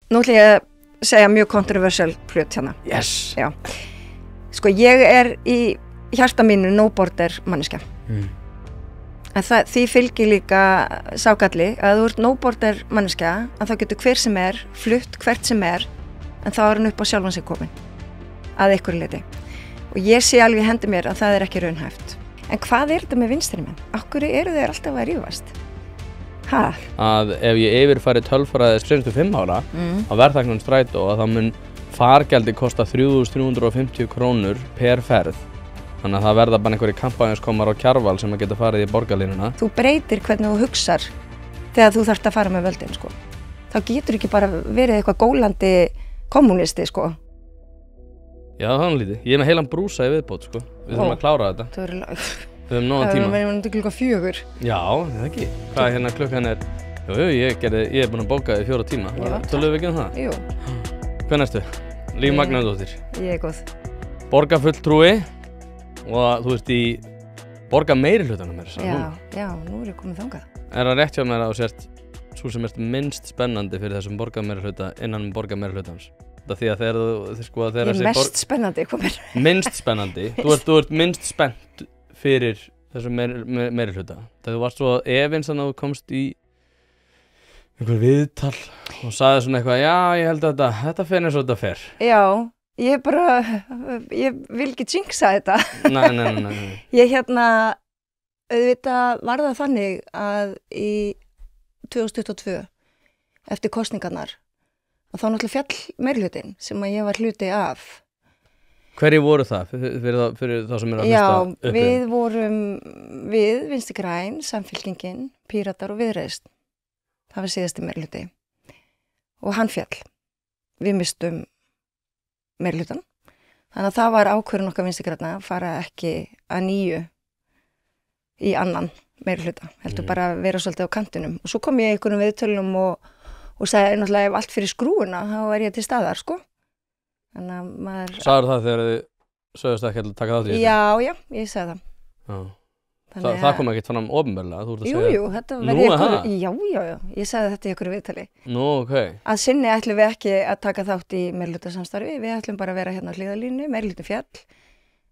Nú ætla ég að segja mjög kontroversial hlut hérna. Yes! Já. Sko, ég í hjarta mínu no border manneskja. En því fylgir líka ságalli að þú ert no border manneskja, að þá getur hver sem flutt hvert sem en þá hann upp á sjálfan sig komin. Að einhverju leyti. Og ég sé alveg í hendi mér að það ekki raunhæft. En hvað þetta með vinstri menn? Af hverju eru þeir alltaf að rífast? Að ef ég yfirfæri tölfræði 65 ára á verðþæknum strætó að þá mun fargjaldi kosta 3.350 krónur per ferð. Þannig að það verða bara einhverjir kampavínskomar á Kjarval sem að geta farið í borgarlínuna. Þú breytir hvernig þú hugsar þegar þú þarft að fara með völdin, sko. Þá getur ekki bara verið eitthvað gólandi kommunisti, sko. Já, það er lítið. Ég með heilan brúsa í viðbót, sko. Við þurfum að klára þetta. Við höfum nógan tíma. Það verður klukkan 4. Já, það ekki. Hvað hérna klukkan er? Jú, ég er búinn að bóka í 4 tíma. Töluðum við ekki það? Jú. Hvað næstu? Líf Magnúsdóttir. Ég góð. Borgarfulltrúi og þú ert í borgarmeirihlutanum Já, nú ég komið þangað. Það rétt hjá mér að þú sért sú sem ert minnst spennandi fyrir þessum borgarmeirihluta innan borgarmeirihlutans? Því að þegar ég mest spennandi, hvað mér? Minnst spennandi. Þú ert minnst spennt fyrir þessum meirihluta. Þegar þú varst svo efins að þú komst í einhver viðtal og sagði svona eitthvað, já, ég held að þetta fer eins og þetta fer. Já, ég vil ekki jinxa þetta. Nei. Ég auðvitað var það þannig að í 2022, eftir kosningarnar, og þá náttúrulega fjall meirihlutin sem að ég var hluti af. Hverju voru það fyrir þá sem að hlusta upp? Já, við vorum Vinstri græn, Samfylkingin, Píratar og Viðreisn. Það var síðasti meirihluti. Og hann fjall. Við mistum meirihlutan. Þannig að það var ákvörðun okkar Vinstri grænna að fara ekki að nýju í annan meirihluta. Heldur bara að vera svolítið á kantinum. Og svo kom ég einhvernum viðtölum og sagði náttúrulega ef allt fyrir skrúuna þá er ég til staðar, sko. Þannig að maður... Sagður það þegar þið sögðust ekki að taka þátt í þetta? Já, ég sagði það. Já. Það kom ekkert fram opinberlega, þú ert að segja... Jú, þetta var einhverju... Já, ég sagði þetta í einhverju viðtali. Nú, ok. Að sinni ætlum við ekki að taka þátt í meirihlutasamstarfi, við ætlum bara að vera hérna á hliðarlínu, meirihlutin fjall.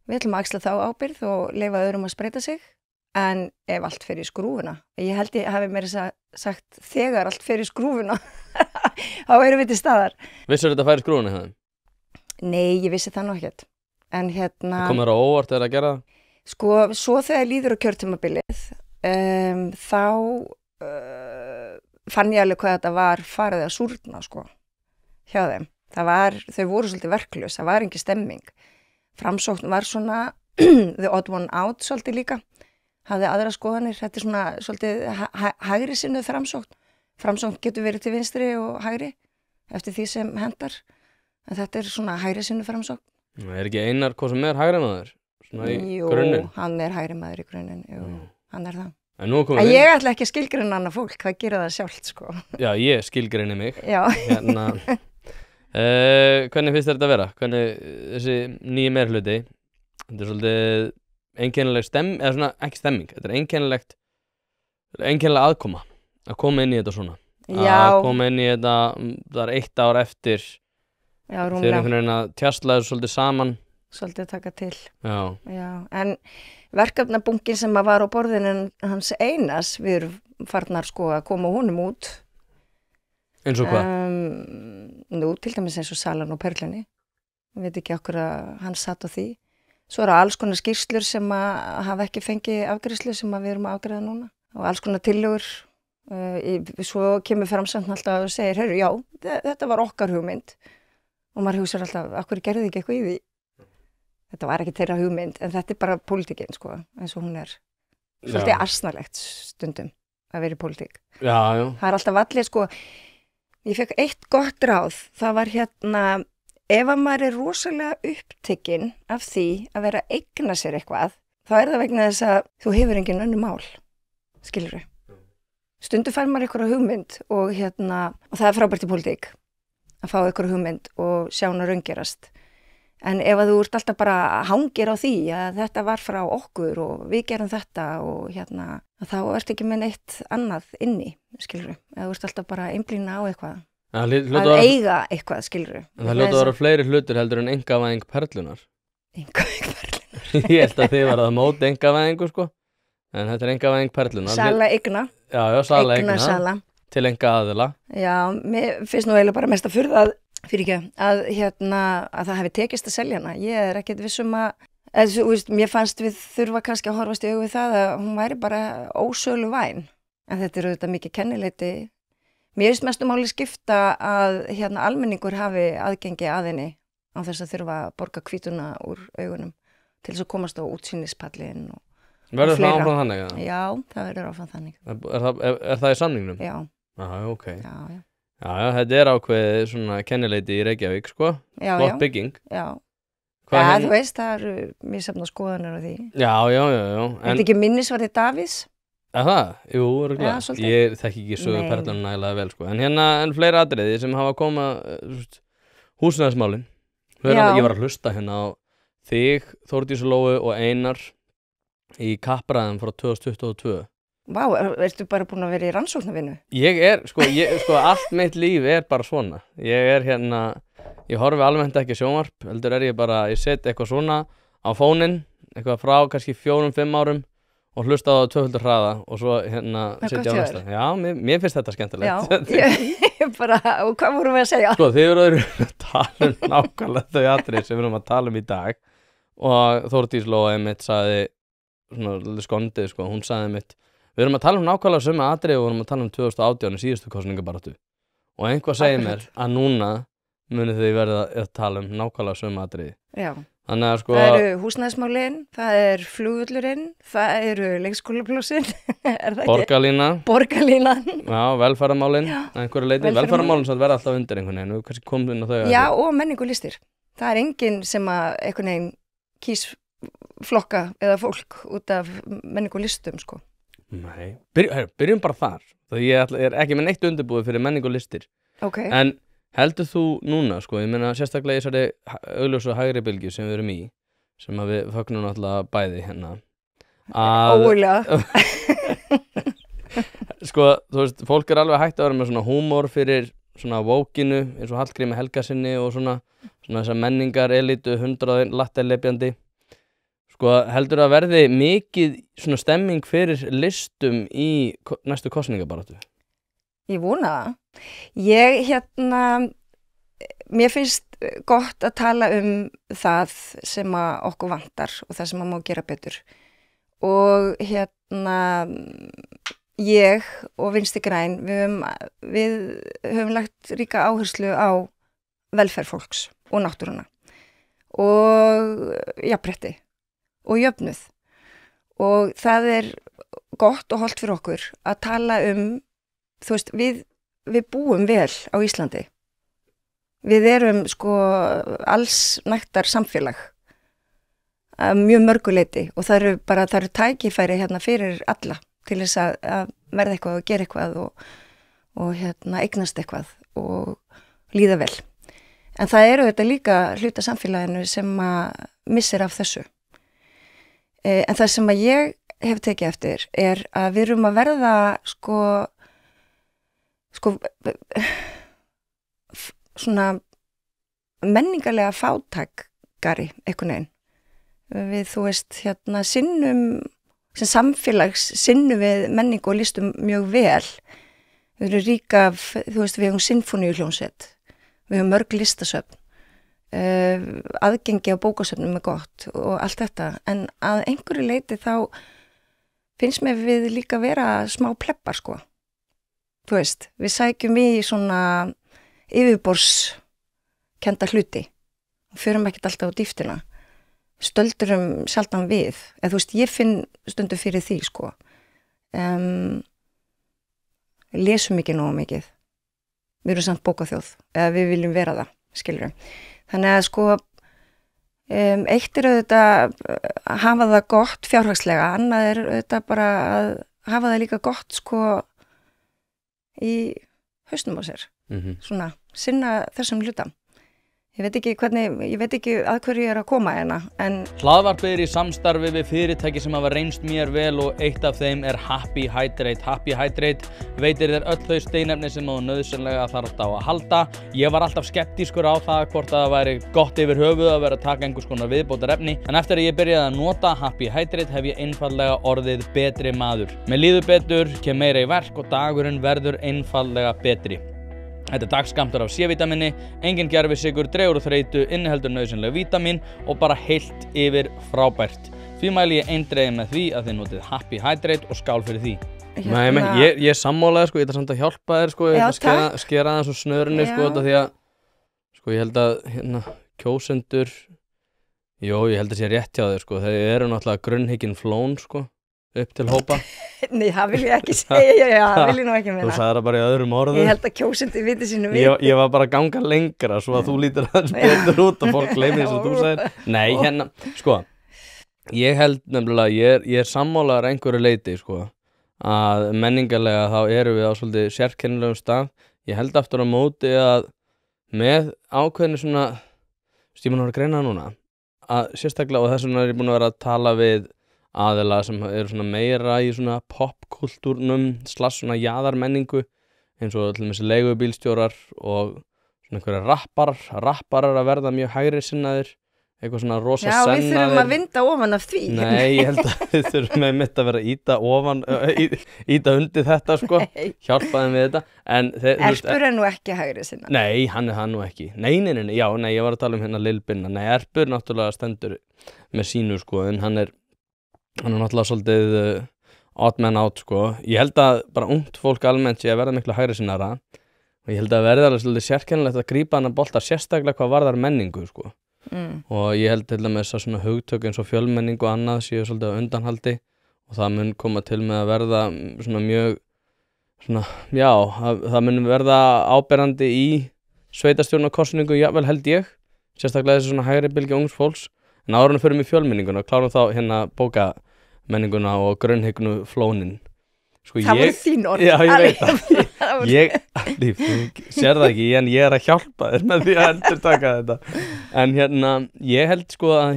Við ætlum að axla þá ábyrgð og leyfa öðrum að spreyta sig. En ef allt fer í skrúfuna, ég held ég hafi meira sagt þegar allt fer í skrúfuna, þá erum við til staðar. Vissur þetta færi skrúfuna í það? Nei, ég vissi það nú ekkert. En hérna... Kom þér á óvart að gera það? Sko, svo þegar líður á kjörtímabilið, þá fann ég alveg hvað þetta var farið að súrna, sko, hjá þeim. Þau voru svolítið verklaus, það var engin stemming. Framsókn var svona, the odd one out svolítið líka. Hafði aðra skoðanir, þetta svona svolítið hægri sinnuð framsókn. Framsókn getur verið til vinstri og hægri eftir því sem hendar. En þetta svona hægri sinnuð framsókn. Er ekki Einar hvað sem hægri maður? Svona í grunninn? Jú, hann hægri maður í grunninn, hann það. En ég ætla ekki að skilgreina annað fólk, það gera það sjálft, sko. Já, ég skilgreini mig. Já. Hérna, hvernig finnst þér þetta að vera? Hvernig þessi nýji meirihluti, þetta svolítið einkennileg eða svona ekki stemming, þetta einkennileg aðkoma að koma inn í þetta svona. Já. Að koma inn í þetta, það er 1 ár eftir. Já, rúmlega. Þeir einhvern veginn að tjastla þessu svolítið saman. Svolítið að taka til. Já. En verkefnabunkin sem var á borðinu hans Einars, við erum farnar sko að koma honum út. Eins og hvað? Nú, til dæmis eins og Salan og Perlunni. Ég veit ekki okkur að hann satt á því. Svo eru alls konar skýrslur sem að hafa ekki fengið afgreiðslu sem að við erum að afgreiða núna. Og alls konar tillögur. Svo kemur Framsókn alltaf og segir, heyrðu, já, þetta var okkar hugmynd. Og maður hugsar alltaf, akkur gerði ekki eitthvað í því? Þetta var ekki þeirra hugmynd, en þetta er bara pólitíkin, sko, eins og hún er. Svolítið asnalegt stundum að vera í pólitík. Já. Það er alltaf allir, sko, ég fekk eitt gott ráð, það var hérna, ef að maður er rosalega upptekinn af því að vera að eigna sér eitthvað, þá er það vegna þess að þú hefur engin önnur mál, skilurðu. Stundum fær maður eitthvað hugmynd og það er frábært í pólitík að fá eitthvað hugmynd og sjá hana raungerast. En ef að þú ert alltaf bara hangir á því að þetta var frá okkur og við gerum þetta og þá ert ekki með neitt annað inni, skilurðu. Ef þú ert alltaf bara einblína á eitthvað. að eiga eitthvað, skilurðu. En það hljóta að vera fleiri hlutur heldur en einkavæðing Perlunnar. Einkavæðing Perlunnar. Ég held að þið var að móti einkavæðingu, sko. En þetta einkavæðing Perlunnar. Sala eigna. Já, sala eigna. Sala. Til einkaaðila. Já, mér finnst nú eiginlega bara mest að furða að það hefði tekist að selja hana. Ég er ekkert vissum mér fannst við þurfa kannski að horfast í augu við það að hún væri bara ósölu væn. En þetta er auðvitað mikið kennileiti. Mér finnst mestu máli skipta að almenningur hafi aðgengi að henni á þess að þurfa að borga hvítuna úr augunum til þess að komast á útsýnispallin og verður það áfram þannig? Já, það verður áfram þannig. Er það í samningnum? Já. Ok. Já, þetta er ákveðið svona kennileiti í Reykjavík, sko. Flott bygging. Já. Þú veist, það eru mjög safna skoðanir á því. Já. Þetta ekki minnisvarði Davíðs? Það? Jú, örgulega. Ég þekki ekki sögu Perlunnar nægilega vel, sko. En fleiri atriði sem hafa komað, húsnæðismálin. Ég var að hlusta hérna á þig, Þórdísi Lóu og Einar í kappræðum frá 2022. Vá, ertu bara búin að vera í rannsóknarvinnu? Ég er, allt mitt líf er bara svona. Ég horfi almennt ekki sjónvarp, heldur ég set eitthvað svona á fóninn, eitthvað frá kannski 4-5 árum og hlusta á tvöfaldur hraða og svo setja á næsta. Já, mér finnst þetta skemmtilegt. Já, ég bara, og hvað vorum við að segja? Þið eru að tala nákvæmlega þau atriði sem við erum að tala í dag og Þórdís Lóa einmitt sagði, svona skondið, hún sagði einmitt, við erum að tala nákvæmlega sömu atriði og við erum að tala 2018 í síðustu kosningabaráttu og einhvað segir mér að núna munið þið verða að tala nákvæmlega sömu atriði. Já. Þannig að það eru húsnæðismálin, það er flugvöllurinn, það eru leikskólaplássin, er það ekki? Borgarlínan. Já, velferðarmálin, einhverju leiti. Velferðarmálin svo verða alltaf undir einhvern veginn, við kannski komum inn á þau. Já, og menningulistir. Það er enginn sem að einhvern veginn kýs flokka eða fólk út af menningulistum, sko. Nei, byrjum bara þar. Ég er ekki með neitt undirbúið fyrir menningulistir. Ok. En heldur þú núna, ég meina sérstaklega í þessari augljósu hægri bylgju sem við erum í, sem að við fögnum náttúrulega bæði hérna. Ógulega. Þú veist, fólk er alveg hægt að vera með svona húmor fyrir svona vókinu, eins og Hallgrími Helgasyni og svona þessar menningar elitu, 100 lattelepjandi. Heldur að verði mikið svona stemming fyrir listum í næstu kosningabaráttu? Ég vona það. Mér finnst gott að tala það sem að okkur vantar og það sem að má gera betur. Og ég og Vinstri græn, við höfum lagt ríka áherslu á velferð fólks og náttúruna og jafnrétti og jöfnuð. Og það er gott og hollt fyrir okkur að tala þú veist, við búum vel á Íslandi. Við erum alls nægtar samfélag að mjög mörguleiti og það eru tækifæri fyrir alla til þess að verða eitthvað og gera eitthvað og eignast eitthvað og líða vel. En það eru þetta líka hluta samfélaginu sem að missir af þessu. En það sem að ég hef tekið eftir er að við erum að verða svona menningarlega fátækari einhvern veginn. Við, þú veist, sinnum, sem samfélags sinnum við menningu og listum mjög vel. Við erum ríka, þú veist, við hefum sinfóníuhljómsveit, við hefum mörg listasöfn, aðgengi á bókasöfnum er gott og allt þetta. En að einhverju leiti þá finnst mér við líka vera smá pleppar, Þú veist, við sækjum í svona yfirborðskenda hluti og förum ekkert alltaf á dýptina. Stöldurum sjaldan við. Eða þú veist, ég finn stundum fyrir því, lesum ekki nógu mikið. Við erum samt bókaþjóð, eða við viljum vera það, skilurðu. Þannig að eitt er auðvitað að hafa það gott fjárhagslega, annað er auðvitað bara að hafa það líka gott, í hausnum á sér, svona, sinna þessum hluta. Ég veit ekki að hverju ég að koma hérna, en... Hlaðvarpið í samstarfi við fyrirtæki sem hafa reynst mér vel og eitt af þeim Happy Hydrate. Happy Hydrate veitir þér öll þau steinefni sem þú nauðsynlega þarft á að halda. Ég var alltaf skeptískur á það hvort það væri gott yfir höfuð að vera að taka einhvers konar viðbótarefni, en eftir að ég byrjaði að nota Happy Hydrate hef ég einfaldlega orðið betri maður. Mér líður betur, kem meira í verk og dagurinn verður einfaldlega betri. Þetta dagskammtur af C-vítamini, engin gervisykur, dregur úr þreytu, inniheldur nauðsynleg vítamin og bara heilt yfir frábært. Því mæli ég eindregið með því að þið notið Happy Hydrate og skál fyrir því. Ég er sammálaður, sko, ég ætla samt að hjálpa þér, sko, ég ætla að skera aðeins úr snörunni, sko, þetta því að, sko, ég held að, kjósendur, ég held að sé rétt hjá þér, sko, þeir eru náttúrulega grunnhygginn flón, sko. Upp til hópa? Nei, það vil ég ekki segja, það vil ég nú ekki meina. Þú sagði það bara í öðrum orðum. Ég held að kjósendi viti sínu viti. Ég var bara að ganga lengra svo að þú lítur aðeins betur út og fólk gleymi þess að þú sagðir. Nei, hérna, sko, ég held nefnilega, ég er sammálaður einhverju leyti, sko, að menningarlega þá erum við á svolítið sérkennilegum stað. Ég held aftur á móti að með ákveðinu svona, ég búin að vera að greina það núna, að sérstaklega, og þess vegna er ég búin að vera að tala við aðila sem eru svona meira í svona popkultúrnum / svona jaðarmenningu eins og til dæmis leigubílstjórar og svona einhverja rapparar að verða mjög hægri sinnaðir, eitthvað svona rosa sennaðir. Já, við þurfum að vinda ofan af því. Nei, ég held að við þurfum með mitt að vera íta undir þetta, sko, hjálpaðum við þetta. Erpur er nú ekki hægri sinnaður. Nei, hann er það nú ekki. Nei, ég var að tala um hérna Lil Binna. Nei, Erpur náttúrulega stendur með sínu, sko, en hann er náttúrulega svolítið odd man out, sko. Ég held að bara ungt fólk almennt sé að verða miklu hægri sinnara og ég held að verða alveg svolítið sérkennilegt að grípa hann að bolta sérstaklega hvað varðar menningu, sko. Og ég held til dæmis að svona hugtök eins og fjölmenning og annað séu svolítið á undanhaldi og það mun koma til með að verða svona mjög svona, já, það mun verða áberandi í sveitarstjórnarkosningu, jafnvel held ég, sérstaklega þessi svona hægri bylgja ungs fólks. En áður en förum í fjölmenninguna og klárum þá hérna bókamenninguna og grunnhyggnu flónin. Sko, það voru þín orð. Já, ég veit það. Þú sér það ekki, en ég er að hjálpa þér með því að endurtaka þetta. En hérna, ég held, sko, að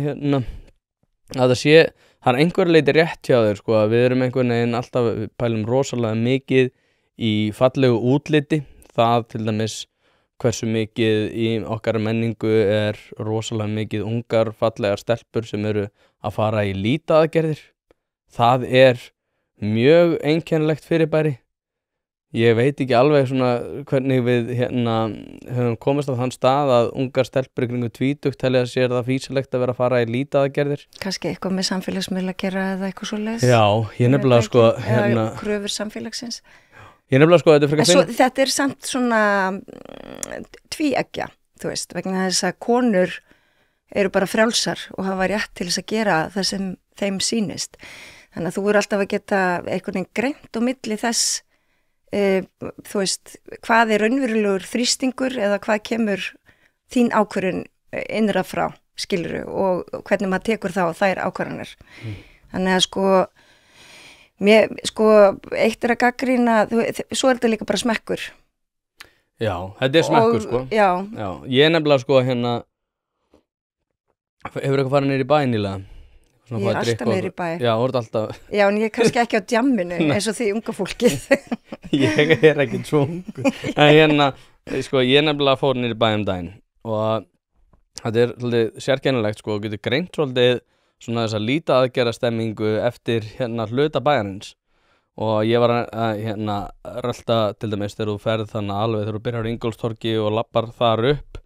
það er einhver leiti rétt hjá þér, sko, að við erum einhvern veginn alltaf, við pælum rosalega mikið í fallegu útliti. Það til dæmis hversu mikið í okkar menningu er rosalega mikið ungar fallegar stelpur sem eru að fara í lýtaaðgerðir. Það er mjög einkennilegt fyrirbæri. Ég veit ekki alveg svona hvernig við hérna höfum komist á þann stað að ungar stelpur í kringum tvítugt telja að sér það fýsilegt að vera að fara í lýtaaðgerðir. Kannski eitthvað með samfélagsmiðla að gera eða eitthvað svoleiðis. Já, ég nefnilega sko hérna kröfur samfélagsins. Ég nefnilega sko þetta er samt svona tvíeggja, þú veist, vegna þess að konur eru bara frjálsar og hafa rétt til þess að gera það sem þeim sýnist. Þannig að þú eru alltaf að geta einhvern veginn greint á milli þess, þú veist, hvað er raunverulegur þrýstingur eða hvað kemur þín ákvörðun innra frá, skiluru, og hvernig maður tekur þá þær ákvarðanir. Þannig að sko, eitt er að gagnrýna, svo er þetta líka bara smekkur. Já, þetta er smekkur, sko. Já. Ég er nefnilega, sko, hérna, hefur eitthvað farið niður í bæ nýlega? Ég er alltaf niður í bæ. Já, þú ert alltaf. Já, en ég er kannski ekki á djamminu eins og því unga fólkið. Ég er ekki svo ungu. En hérna, sko, ég er nefnilega fór niður í bæ daginn og þetta er svolítið sérkennilegt, sko, og getur greint svolítið svona þessa lýtaaðgerðastemmingu eftir hérna hluta bæjarins og ég var að hérna rölta til dæmis þegar þú ferð þannig alveg þegar þú byrjar á Ingólfstorgi og lappar þar upp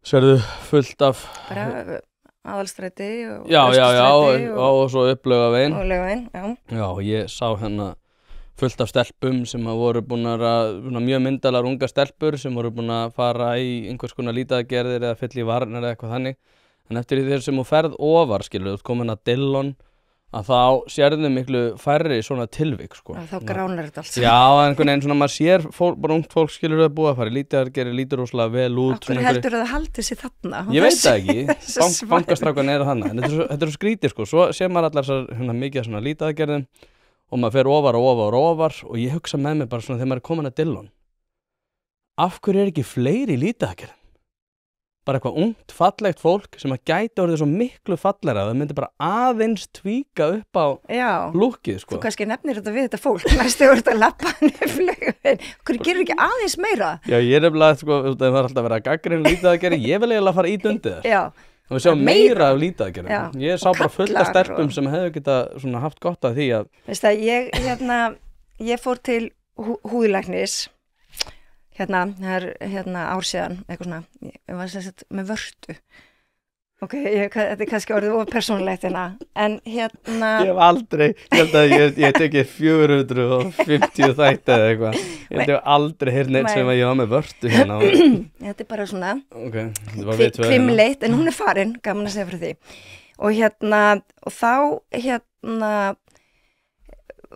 sérðu fullt af bara Aðalstræti og Öskustræti og svo upp Laugaveginn og Laugaveginn, já. Já, ég sá hérna fullt af stelpum sem voru búin að mjög myndalar unga stelpur sem voru búin að fara í einhvers konar lýtaaðgerðir eða fylla í varnir eða eitthvað þannig. En eftir því sem þú ferð ofar, skilur, þú komin að Dillon, að þá sérðu miklu færri svona tilvik, sko. Þá gránar þetta allt. Já, einhvern veginn svona, maður sér bara ungt fólk, skilur, að búa að fara í lýtaaðgerðir, lítur rosalega vel út. Akkur heldur að það haldi sér þarna? Ég veit það ekki, bankastrákan er þarna, en þetta er skrítið, sko. Svo sér maður allar hérna, mikið svona lýtaaðgerðum og maður fer ofar og ég hugsa með mig bara svona þegar maður er komin að Dillon. Af hverju er ekki fleiri lýtaaðgerðum? bara eitthvað ungt, fallegt fólk sem að gæti orðið svo miklu fallegra það myndi bara aðeins tvíka upp á lúkkið, sko. Þú kannski nefnir þetta við þetta fólk, næstu voru þetta að lappa niður flugvélin. Hvernig gerur ekki aðeins meira? Já, ég nefnilega, sko, það var alltaf að vera gagnrýni lítið ég vil eiginlega fara í dundið þér. Já. Og við sjáum meira af lítið aðgerðum. Ég sá bara fullt af stelpum sem hefðu getað svona haft gott af því að... Veist það, ég fór til húðlæknis það er ár síðan, eitthvað svona, ég var sett með vörtu. Ok, þetta er kannski orðið of persónulegt en Ég hef aldrei, ég held að ég tekið 450 þætti eða eitthvað. Ég hef aldrei heyrt neitt sem að ég var með vörtu hérna. Þetta er bara svona kvimleitt, en hún er farin, gaman að segja fyrir því. Og þá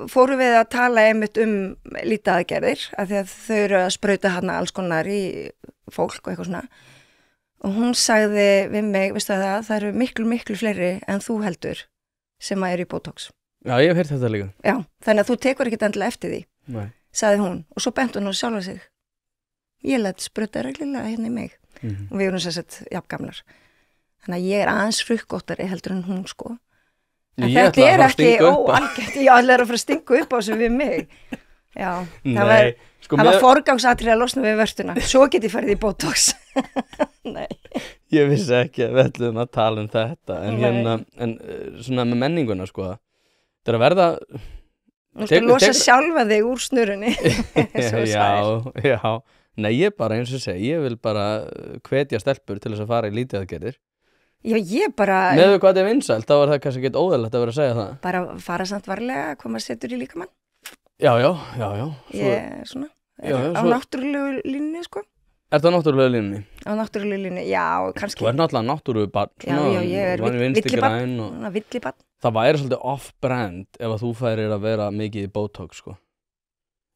fórum við að tala einmitt lítið aðgerðir af því að þau eru að sprauta hana alls konar í fólk og eitthvað svona og hún sagði við mig, veistu það eru miklu fleiri en þú heldur sem að eru í Botox. Já, ég hef heyrt þetta líka. Já, þannig að þú tekur ekkert endilega eftir því, sagði hún og svo benti hún á sjálfa sig. Ég læt sprauta reglulega hérna í mig og við erum sett jafngamlar. Þannig að ég er aðeins frukkóttari heldur en hún, sko. En þetta er ekki óalgengt, ég ætla að fara að stinga upp á þessu við mig. Já, það var forgangsatrið að losna við vörtuna, svo get ég farið í Botox. Nei. Ég vissi ekki að við ætlum að tala um þetta, en svona með menninguna, sko, þetta er að verða... Þú skal losa sjálfa þig úr snurunni. Já, nei, ég bara, eins og segi, ég vil bara hvetja stelpur til þess að fara í lítið aðgerðir. Já, ég bara... Með hvað þetta er vinsælt, þá var það kannski ekkert óðalegt að vera að segja það. Bara fara samt varlega, hvað maður setur í líkamann. Já. Ég, svona, á náttúrulegu línunni, sko. Ertu á náttúrulegu línunni? Á náttúrulegu línunni, já, kannski. Þú náttúrulega náttúrubarn. Já, ég er villibarn. Villibarn. Það væri svolítið off-brand ef að þú færir að vera mikið í Botox, sko.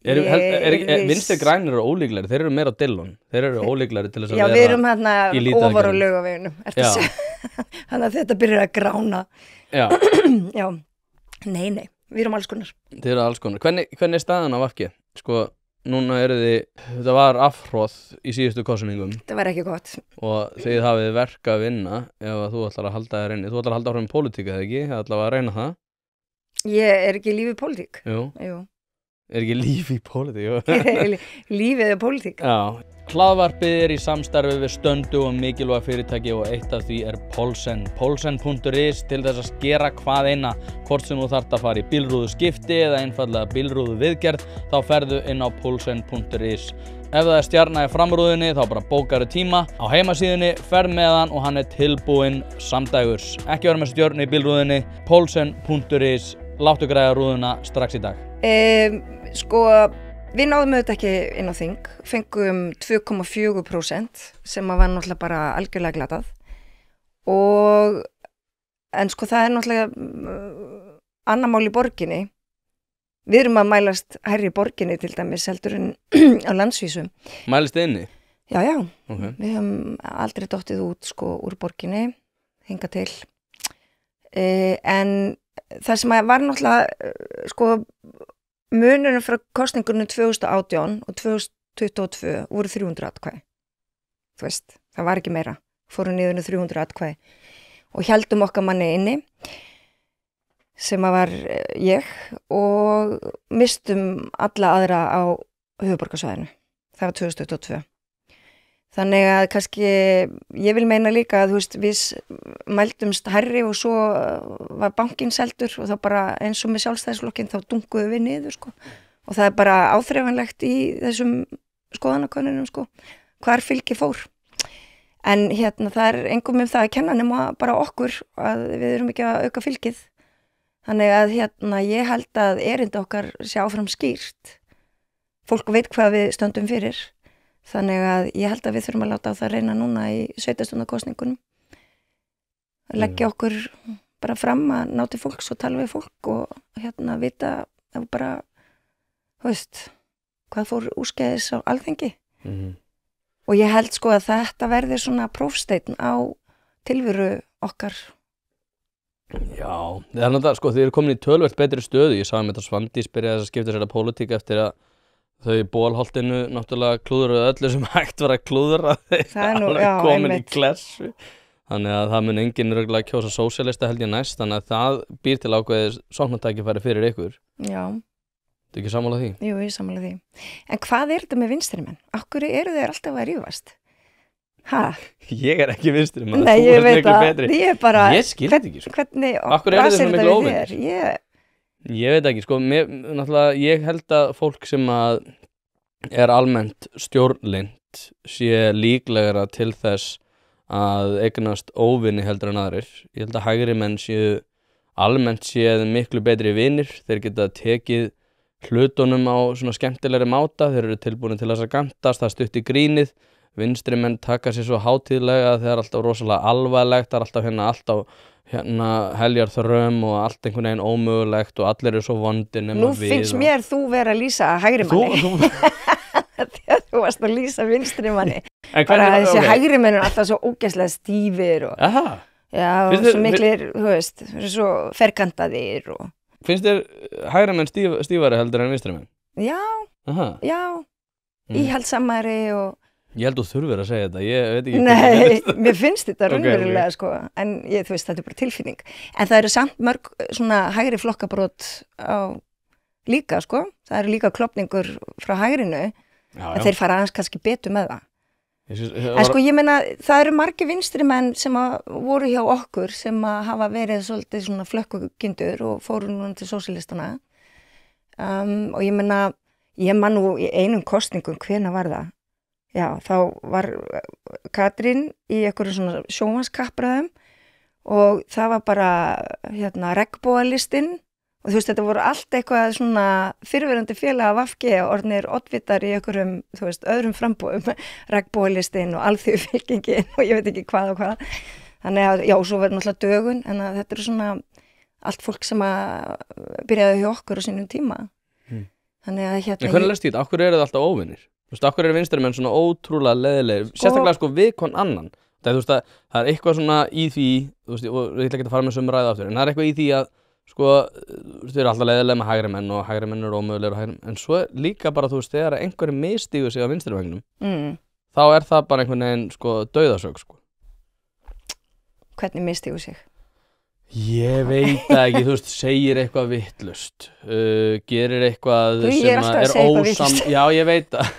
Vinstri grænir eru ólíklegri, þeir eru meira á Dillon, þeir eru ólíklegri til þess að vera í lítið aðgerðum. Já, við erum hérna ofar á Laugaveginum, ertu að segja, þannig að þetta byrjar að grána. Já, nei, við erum alls konar. Þið eru alls konar. Hvernig er staðan á Vafki? Sko, núna þetta var afhróð í síðustu kosningum. Þetta var ekki gott. Og þið hafið verk að vinna ef að þú ætlar að halda þér inni. Þú ætlar að halda áfram pólitík, eða ekki? Það ætlar að reyna það. Ég er ekki í lífi pólitík. Jú. Er ekki líf í pólitík? Lífið er pólitík. Já. Hlaðvarpið er í samstarfi við stöndu og mikilvæg fyrirtæki og eitt af því er Poulsen. Poulsen.is til þess að skera hvað eina, hvort sem þú þarft að fara í bílrúðu skipti eða einfallega bílrúðu viðgerð, þá ferðu inn á Poulsen.is. Ef það er stjarna í framrúðinni þá bara bókaru tíma á heimasíðunni, ferð með hann og hann er tilbúinn samdægurs. Ekki vera með stjörnu í bílrúðinni, Poulsen.is, láttu græða rúðuna strax í dag. Sko, við náðum auðvitað ekki inn á þing, fengum 2,4% sem var náttúrulega bara algjörlega glatað en sko það er náttúrulega annað mál í borginni. Við erum að mælast hærri í borginni til dæmis heldur en á landsvísu. Mælist þið inni? Já, okay. Við höfum aldrei dottið út sko úr borginni, hingað til. En það sem var náttúrulega sko munurinn frá kosningunum 2018 og 2022 voru 300 atkvæði. Þú veist, það var ekki meira. Fóru niður 300 atkvæði og héldum okkar manni inni sem að var ég og mistum alla aðra á höfuðborgarsvæðinu. Það var 2022. Þannig að kannski, ég vil meina líka að þú veist, við mældumst hærri og svo var bankinn seldur og það bara eins og með sjálfstæðisflokkinn þá dunguðu við niður sko. Og það er bara áþreifanlegt í þessum skoðanakönnunum sko, hvar fylgi fór. En hérna það er engum það að kenna nema bara okkur að við erum ekki að auka fylgið. Þannig að hérna ég held að erindi okkar sé áfram skýrt. Fólk veit hvað við stöndum fyrir. Þannig að ég held að við þurfum að láta á það reyna núna í sveitarstjórnarkosningunum. Leggja okkur bara fram að ná til fólks og tala við fólk og hérna vita að bara, þú veist, hvað fór úrskeiðis á Alþingi. Og ég held sko að þetta verði svona prófsteinn á tilveru okkar. Já, það er náttúrulega, sko, þið eru komin í töluvert betri stöðu. Ég sagði með þetta Svandís byrjaði að skipta sér að pólitík eftir að Þau í Bólholtinu náttúrulega klúðruðu öllu sem hægt var að klúðra Það nú, alveg komin í einmitt. klessu. Þannig að það mun enginn örugglega kjósa sósíalista held ég næst, þannig að það býr til ákveðið sóknartækifæri fyrir ykkur. Já, Þú ekki sammála því? jú, ég sammála því. En hvað þetta með vinstri menn? Akkur eru þeir alltaf að rífast? Ha? Ég er ekki vinstri maður, Nei, þú ég ert veit miklu að betri. ég bara, Ég skildi ekki sko. hvernig Af hverju eru þið svona blasir miklu þetta við óvinir? þér? Ég veit ekki, sko, náttúrulega ég held að fólk sem að er almennt stjórnlynt sé líklegra til þess að eignast óvinni heldur en aðrir. Ég held að hægri menn séu almennt séð miklu betri vinir, þeir geta tekið hlutunum á svona skemmtilegri máta, þeir eru tilbúin til þess að gantast, það stutt í grínið, vinstri menn taka sér svo hátíðlega að það er alltaf rosalega alvarlegt, það er alltaf heljar þröm og allt einhvern veginn ómögulegt og allir eru svo vondir nema Nú við. finnst mér þú vera að lýsa hægri manni. Þegar þú varst að lýsa vinstri manni. Bara þessi hægri menn eru alltaf svo ógeðslega stífir og Aha, já, Finnst svo þér- miklir, þú veist, eru svo ferkantaðir og finnst þér hægri menn stífari heldur en vinstri menn? já, Aha, íhaldsamari og ég held þú þurfir að segja þetta, ég veit ekki nei, mér finnst þetta Ok, raunverulega sko, en þú veist, þetta er bara tilfinning. En það eru samt mörg svona hægri flokkabrót á líka sko, það eru líka klopningur frá hægrinu, Já, en þeir fara aðeins kannski betur með það. það En sko ég meina, það eru margir vinstri menn sem að voru hjá okkur sem að hafa verið svolítið svona flökkukindur og fóru núna til sósíalistana. Og ég meina, ég man nú í einum kosningum, hvenær var það? Já, þá var Katrín í einhverjum svona sjónvarpskappræðum og það var bara regnbogalistinn og þú veist, þetta voru allt eitthvað svona fyrrverandi félaga VFG orðnir oddvitar í einhverjum, þú veist, öðrum frambúðum, regnbogalistinn og alþjóðfylkingin og ég veit ekki hvað og hvað. Þannig að, já, svo verður náttúrulega dögun, en að þetta eru svona allt fólk sem að byrjaði hjá okkur á sínum tíma. Þannig að En hvernig lestu þetta? Akkur eru það alltaf óvinnir? Þú veist, akkur eru vinstri menn svona ótrúlega leiðilegir, sérstaklega sko við kon annan. Þú veist að það er eitthvað svona í því, þú veist, og ég ætla ekki að fara með sömu ræðu aftur, en það er eitthvað í því að sko, þau eru alltaf leiðilega með hægri menn og hægri menn eru ómögulegir og hægri menn, en svo líka bara, þú veist, þegar einhverju misstígur sig á vinstri vegnum, þá er það bara einhvern veginn, sko, dauðasök, sko. Hvernig misstígur sig? Ég veit það ekki, þú veist, segir eitthvað vittlust, gerir eitthvað Ég er sem alltaf að er segja eitthvað vitlaust. Já, ég veit það,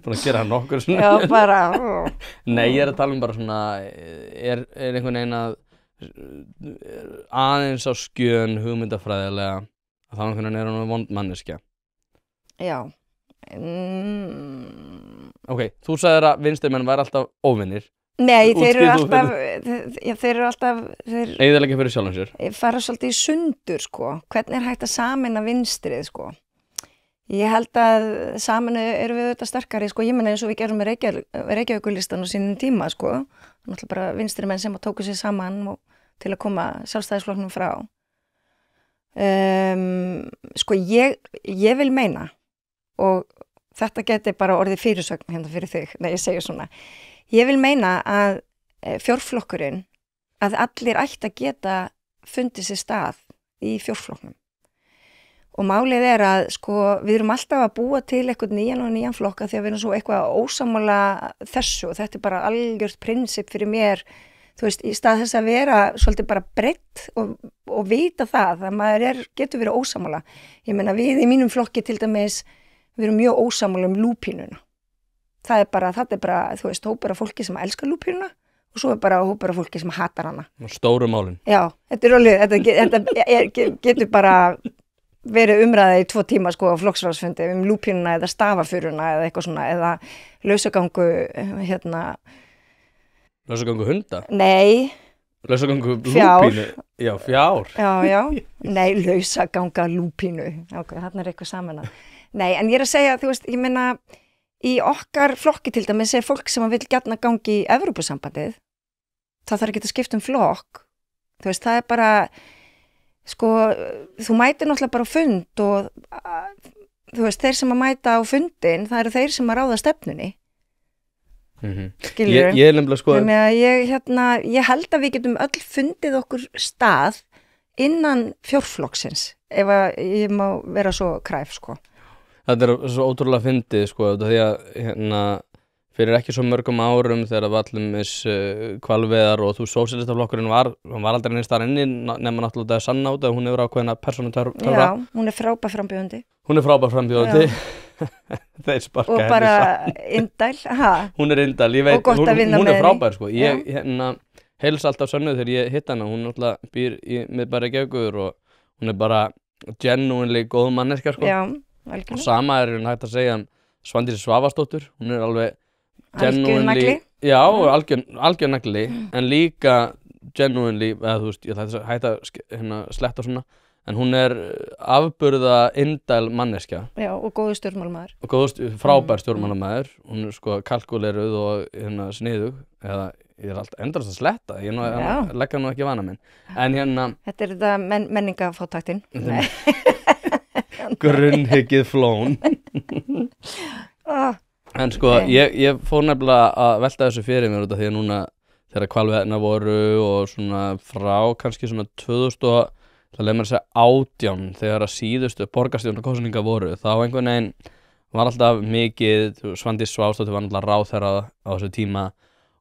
búin að gera nokkur svona. Já, bara Nei, ég er að tala um bara svona, er einhvern veginn að aðeins á skjön hugmyndafræðilega, að þá einhvern veginn er hann vond manneskja. Já. Ok, þú sagðir að vinstri menn væri alltaf óvinnir, Nei, þeir eru Útskýrðu þú alltaf, þeir eru alltaf, þeir eyðileggja fyrir sjálfum sér. fara svolítið í sundur, sko. Hvernig er hægt að sameina vinstrið, sko? Ég held að saminu eru við auðvitað sterkari, sko. Ég meina eins og við gerum með Reykjavíkurlistan á sínum tíma, sko. Náttúrulega bara vinstri menn sem að tóku sér saman og, til að koma sjálfstæðisflokknum frá. Sko, ég vil meina, og þetta geti bara orðið fyrirsögn hérna fyrir þig, nei, ég segja svona. Ég vil meina að fjórflokkurinn, að allir ætti að geta fundið sér stað í fjórflokknum. Og málið er að sko, við erum alltaf að búa til eitthvað nýjan flokka því að við erum svo eitthvað ósammála þessu og þetta er bara algjört prinsip fyrir mér, þú veist, í stað þess að vera svolítið bara breytt og vita það að maður getur verið ósammála. Ég meina við í mínum flokki til dæmis, við erum mjög ósammála um lúpínuna. Það er bara, þú veist, hópur af fólki sem elskar lúpínuna og svo er bara hópur af fólki sem hatar hana. Stóru málin. Já, þetta er alveg, þetta getur bara verið umræða í 2 tíma sko á flokksráðsfundi um lúpínuna eða stafafuruna eða eitthvað svona, eða lausagangu, Lausagangu hunda? Nei. Lausagangu Fjár. lúpínu? Já, fjár. Já. Nei, lausaganga lúpínu. Ok, þarna er eitthvað saman að. Nei, en ég er að segja, þú veist, ég meina, í okkar flokki til dæmis er fólk sem vil gjarna gangi í Evrópusambandið. Það þarf ekki að skipta um flokk. Þú veist, það er bara, sko, þú mætir náttúrulega bara á fund og, þú veist, þeir sem að mæta á fundin, það eru þeir sem að ráða stefnunni. Skilur? Ég er nefnilega sko... Ég held að við getum öll fundið okkur stað innan fjórflokksins, ef að ég má vera svo kræf, sko. Þetta svo ótrúlega fyndið, sko, því að, hérna, fyrir ekki svo mörgum árum þegar vallumis hvalveiðar og sósíalistaflokkurinn var aldrei neins þar inni nema náttúrulega það sanna út að hún hefur ákveðna persónutöfra. Já, hún frábær frambjóðandi. Hún frábær frambjóðandi. Þeir sparka og bara indæl, Hún indæl, ég veit, hún frábær, sko. Ég, hérna, heils alltaf sönnuð þegar ég hitt hana, hún náttúrulega býr í miðbæ Reykjavíkur og hún bara genuinely góð manneskja, sko. Já, algjörlega. Og sama hún hægt að segja Svandísi Svavarsdóttur, hún alveg algjörnagli. Já, algjör nagli, en líka genuinely, eða þú veist, ég hægt að sletta svona, en hún afburða indæl manneskja. Já, og góður stjórnmálamaður. Og frábær stjórnmálamaður, hún kalkuleruð og sniðug, eða ég alltaf endast að sletta, ég leggja nú ekki vana minn. En hérna... Þetta þetta menningafátaktin. Grunnhyggið flón. En sko, ég fór nefnilega að velta þessu fyrir mér út af því að núna þegar hvalveiðarnar voru og svona frá kannski svona 2000 það leið mér að segja 18 þegar að síðustu borgarstjórnarkosningar voru, þá einhvern veginn var alltaf mikið, Svandís Svavarsdóttir var alltaf ráðherra á þessu tíma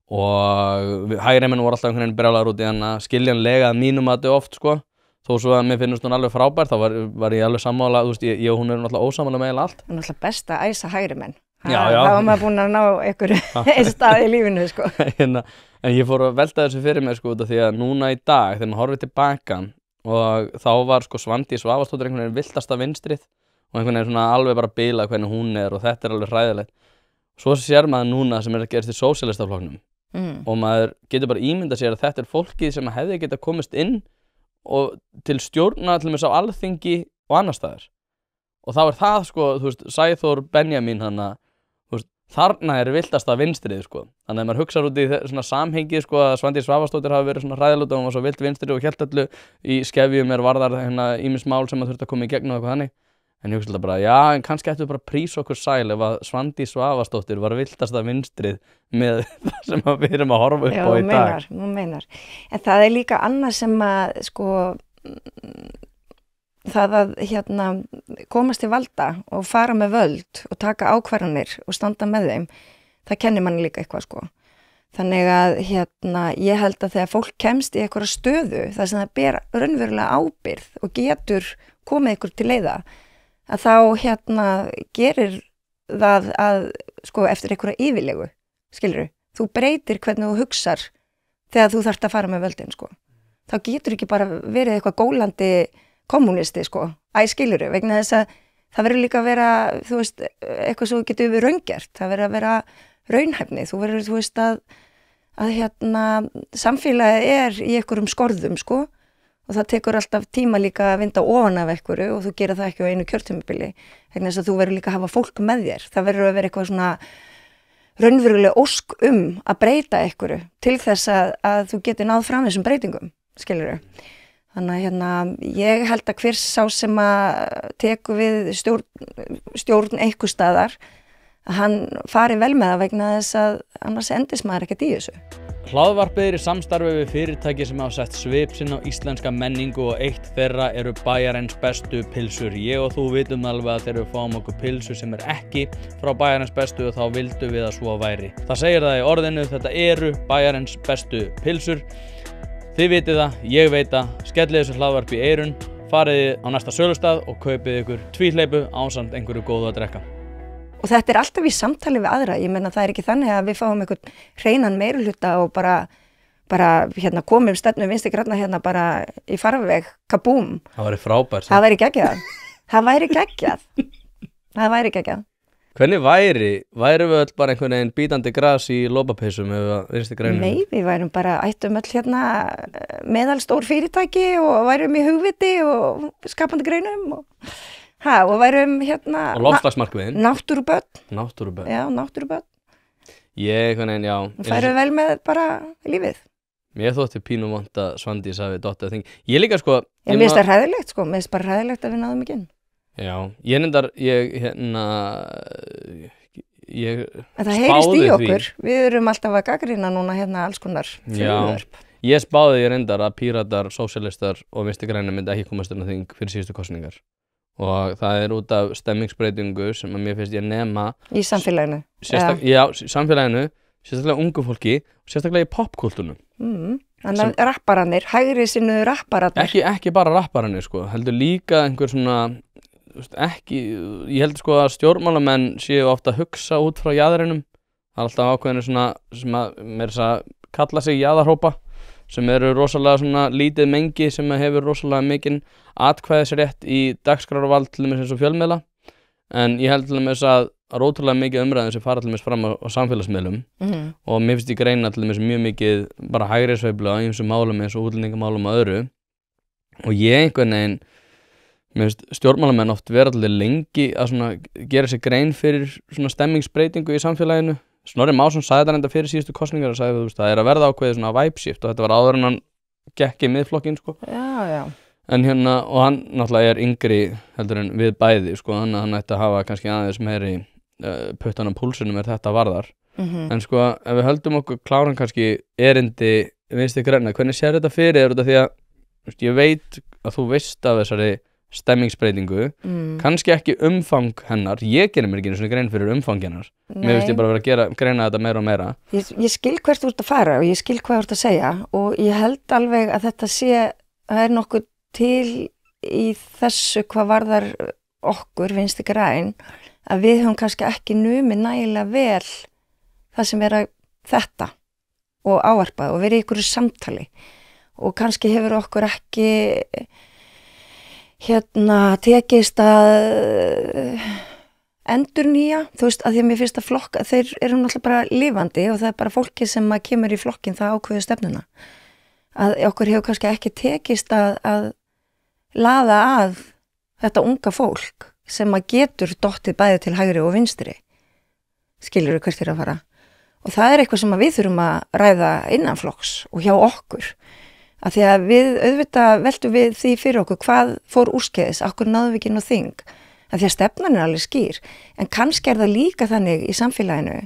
og hægrimenn voru alltaf einhvern veginn brjálaðir út í hana, skiljanlega að mínum að þetta oft, sko, þó svo að mér finnst hún alveg frábær, þá var ég alveg sammála, þú veist, ég og hún náttúrulega ósammála með allt. Hún náttúrulega best að æsa hægrimenn. Já. Það var maður búin að ná einn stað í lífinu, sko. En ég fór að velta þessu fyrir mér, sko, út af því að núna í dag, þegar maður horfir tilbaka og þá var, sko, Svandís Svavarsdóttir einhvern veginn villtasta vinstrið og einhvern veginn svona alveg bara bilað hvernig hún og þetta alveg hræðilegt. Svo sér maður núna sem að gerast í sósíalistaflokknum og maður getur bara ímyndað sér að þetta fólkið sem hefði getað komist inn og til stjórna til þess á Alþingi og annar staðar. Og þá það, sko, þú veist, Sæþór Benjamín hana, þú veist, þarna villtasta vinstrið, sko. Þannig að maður hugsar út í svona samhengi, sko, að Svandís Svavarsdóttir hafi verið svona hræðilegt og hún var svo vilt vinstrið og hélt öllu í skefjum varðar ýmis mál sem að þurfti að koma í gegn og eitthvað þannig. En ég hugsa alltaf bara, já, en kannski ættu bara að prísa okkur sæl ef að Svandís Svavarsdóttir var villtasta vinstrið með það sem við erum að horfa upp á í dag. Já, þú meinar. En það líka annað sem að, sko, það að komast til valda og fara með völd og taka ákvarðanir og standa með þeim, það kennir manni líka eitthvað, sko. Þannig að ég held að þegar fólk kemst í einhverja stöðu, það sem það ber raunverulega ábyrgð og getur komið ykkur til leiða, að þá gerir það að, sko, eftir einhverja yfirlegu, skilurðu, þú breytir hvernig þú hugsar þegar þú þarft að fara með völdin, sko. Þá getur ekki bara verið eitthvað gólandi kommunisti, sko, skilurðu, vegna þess að það verður líka að vera, þú veist, eitthvað svo getur við raungert, það verður að vera raunhæfni, þú verður, þú veist, að samfélagið í einhverjum skorðum, sko, og það tekur alltaf tíma líka að vinda ofan af einhverju og þú gerir það ekki á einu kjörtímabili, vegna þess að þú verður líka að hafa fólk með þér, það verður að vera eitthvað svona raunveruleg ósk að breyta einhverju til þess að þú getur náð fram þessum breytingum, skilurðu. Þannig að ég held að hver sá sem að tekur við stjórn einhver staðar, að hann fari vel með það vegna þess að annars endist maður ekkert í þessu. Hlaðvarpið í samstarfi við fyrirtæki sem hafa sett svip sinn á íslenska menningu og eitt þeirra eru Bæjarins bestu pylsur. Ég og þú vitum alveg að þegar við fáum okkur pylsu sem ekki frá Bæjarins bestu og þá vildum við að svo væri. Það segir það í orðinu, þetta eru Bæjarins bestu pylsur. Þið vitið það, ég veit það, skellið þessu hlaðvarpi í eyrun, farið á næsta sölustað og kaupið ykkur tvíhleypu ásamt einhverju góðu að drekka. Og þetta alltaf í samtali við aðra, ég meina það ekki þannig að við fáum einhvern hreinan meirihluta og bara komum stefnu Vinstri grænna bara í farveg, kabúm. Það væri frábært. Það væri geggjað. Það væri geggjað. Hvernig væri við öll bara einhvern veginn bítandi gras í lópapeysum ef Vinstri grænum? Nei, við værum bara, ættum öll meðalstór fyrirtæki og værum í hugviti og skapandi greinum og værum og loftslagsmarkmiðin. Náttúrubörn. Já, náttúrubörn. Færum vel með bara lífið. Mér þótti pínu vont að Svandís hafi dottið að þing. Ég líka, sko... Mér finnst það hræðilegt, sko. Mér finnst bara hræðilegt að við náðum ekki inn. Já, ég nefndar, það heyrist í okkur. Við erum alltaf að gagnrýna núna alls konar frumvörp. Ég spáði reyndar að Píratar, sósíalistar og Vinstri grænir myndi ekki komast inn á þing fyrir síðustu kosningar. og það út af stemmingsbreytingu sem að mér finnst ég nema í samfélaginu samfélaginu, sérstaklega ungu fólki og sérstaklega í popkultúrnum þannig að rappararnir, hægri sinnu rappararnir ekki bara rappararnir sko, heldur líka einhver svona ég held sko að stjórnmálamenn séu ofta að hugsa út frá jaðrinum, það alltaf ákveðinu svona sem að mér kalla sig jaðarhópa sem eru rosalega svona lítið mengi sem hefur rosalega mikinn atkvæðisrétt í dagskrárvald til dæmis eins og fjölmiðla en ég held til dæmis að ótrúlega mikið umræðum sem fara til dæmis fram á samfélagsmiðlum og mér finnst ég greina til dæmis mjög mikið bara hægri sveiflu á ýmsum málum eins og útlendingamálum og öðru og ég einhvern veginn mér finnst stjórnmálamenn oft vera allir lengi að svona gera sér grein fyrir svona stemmingsbreytingu í samfélaginu. Snorri Másson sagði þetta enda fyrir síðustu kosningar og sagði það að vera ákveðið svona vibe shift og þetta var áður en hann gekk í miðflokkinn sko. Já. En og hann náttúrulega yngri heldur en við bæði sko, þannig að hann ætti að hafa kannski aðeins meiri puttan á púlsunum þetta varðar. En sko, ef við höldum okkur kláran kannski erindi Vinstri græna, hvernig sér þetta fyrir þér út af því að ég veit að þú veist af þessari stemmingsbreytingu, kannski ekki umfang hennar, ég gerir mér ekki einu svona grein fyrir umfang hennar, mér finnst ég bara vera að greina þetta meira og meira. Ég skil hvert þú ert að fara og ég skil hvað þú ert að segja og ég held alveg að þetta það nokkuð til í þessu hvað varðar okkur Vinstri græn að við höfum kannski ekki numið nægilega vel það sem þetta og ávarpað og verið í ykkur samtali og kannski hefur okkur ekki tekist að endurnýja, þú veist, að því að mér finnst að flokka, þeir eru náttúrulega bara lifandi og það bara fólki sem kemur í flokkin það ákveður stefnuna. Að okkur hefur kannski ekki tekist að laða að þetta unga fólk sem getur dottið bæði til hægri og vinstri. Skilurðu hvert að fara? Og það eitthvað sem við þurfum að ræða innan flokks og hjá okkur. Að því að við auðvitað veltum við því fyrir okkur hvað fór úrskeiðis, okkur náðum við ekki inn á þing, að því að stefnan alveg skýr, en kannski það líka þannig í samfélaginu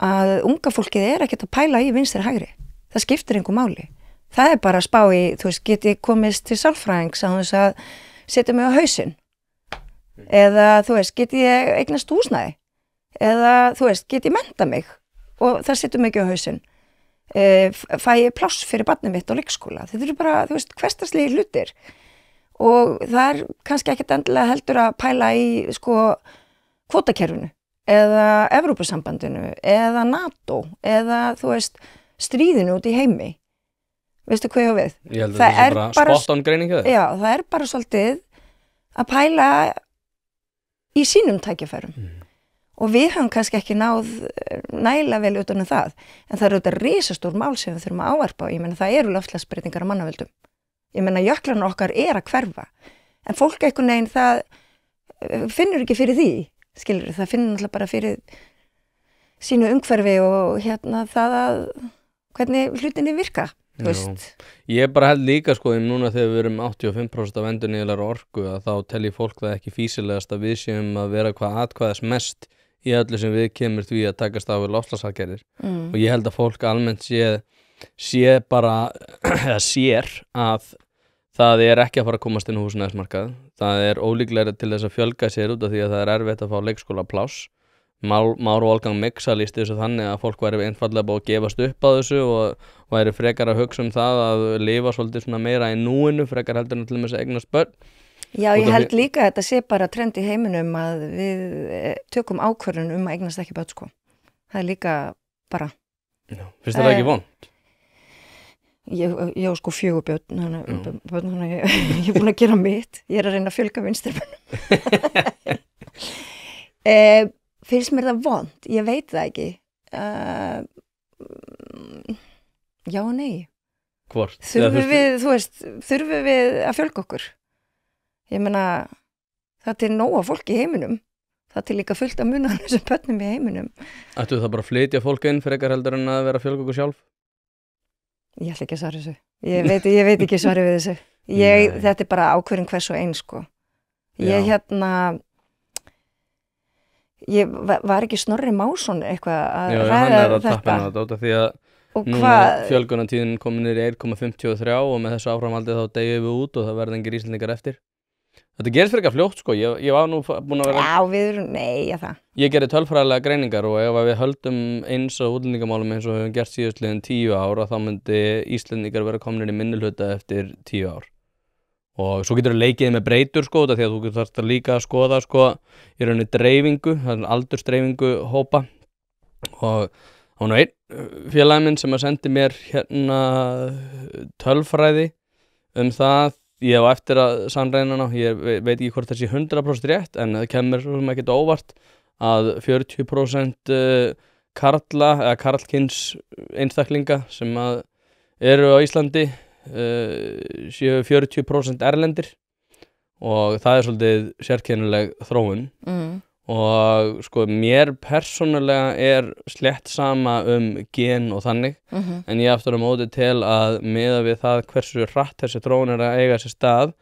að unga fólkið ekkert að pæla í vinstri hægri, það skiptir engu máli, það bara að spá í, þú veist, geti komist til sálfræðings á þess að setja mig á hausinn, eða þú veist, geti ég eignast húsnæði, eða þú veist, geti ég mennta mig og það setja mig ekki á hausinn. Fæ ég pláss fyrir barnið mitt á leikskóla. Þetta eru bara, þú veist, hversdagslegir hlutir og það kannski ekkert endilega heldur að pæla í sko kvótakerfinu eða Evrópusambandinu eða NATO eða þú veist stríðinu út í heimi. Veistu hvað ég á við? Ég held að það bara spot on greining hjá þér. Já, það bara svolítið að pæla í sínum tækifærum. Og við höfum kannski ekki náð nægilega vel utan það. En það auðvitað risastór mál sem við þurfum að ávarpa. Ég meina það eru loftslagsbreytingar á mannavöldum. Ég meina jöklarnir okkar að hverfa. En fólk einhvern veginn það finnur ekki fyrir því. Skilur, það finnur náttúrulega bara fyrir sínu umhverfi og það að hvernig hlutinni virka. Ég bara held líka sko núna þegar við erum 85% af endurnýjanlegri orku að þá telji fólk það ekki fýsilegast að við séum að vera hvað atkvæðast mest í öllu sem við kemur því að takast á við loftslagsaðgerðir og ég held að fólk almennt sé bara eða sér að það ekki að fara að komast inn á húsnæðismarkað, það ólíklega til þess að fjölga sér út af því að það erfitt að fá leikskólapláss. Már Wolfgang Mixa lýsti þessu þannig að fólk væri einfaldlega búið að gefast upp á þessu og væri frekar að hugsa það að lifa svolítið svona meira í núinu frekar heldur en til þess að eignast börn. Já, ég held líka að þetta sé bara trend í heiminum að við tökum ákvörðun að eignast ekki börn sko. Það líka bara. Já, finnst þetta ekki vont? Ég á sko 4 börn, ég búin að gera mitt, ég að reyna að fjölga vinstri. Finnst mér það vont? Ég veit það ekki. Já og nei. Hvort? Þurfum við að fjölga okkur? Ég meina, það til nóga fólk í heiminum. Það til líka fullt að muna þessum börnum í heiminum. Ættu það bara að flytja fólk inn frekar heldur en að vera að fjölga okkur sjálf? Ég ætla ekki að svara þessu. Ég veit ekki svarið við þessu. Þetta bara ákvörðin hvers og eins, sko. Ég var ekki Snorri Másson eitthvað að ræða þetta. Já, hann að tappa hennar þetta því að núna fjölgunartíðin komin niður í 1,53 og með þessu áframhaldi þá deyjum við út og það verða engir Íslendingar eftir. Þetta gerist fyrir ekki fljótt, sko. Ég var nú búin að vera... Já, við erum, nei, það. Ég gerði tölfræðilega greiningar og ef við höldum eins á útlendingamálum eins og við höfum gert síðustliðin 10 ár, þá myndi Íslendingar vera komnir í minnihluta eftir 10 ár. Og svo getur við leikið með breytur, sko, því að þú þarft líka að skoða, sko, í rauninni dreifingu, aldursdreifingu hópa. Og það var nú einn félagi minn sem að sendi mér hérna tölfræði það. Ég hef eftir að sannreyna hana, ég veit ekki hvort það sé 100% rétt, en það kemur ekkert óvart að 40% karla eða karlkyns einstaklinga sem að eru á Íslandi séu 40% erlendir og það svolítið sérkennileg þróun. Og sko mér persónulega slétt sama gen og þannig, en ég aftur á móti tel að miðað við það hversu hratt þessi þróun að eiga sér stað,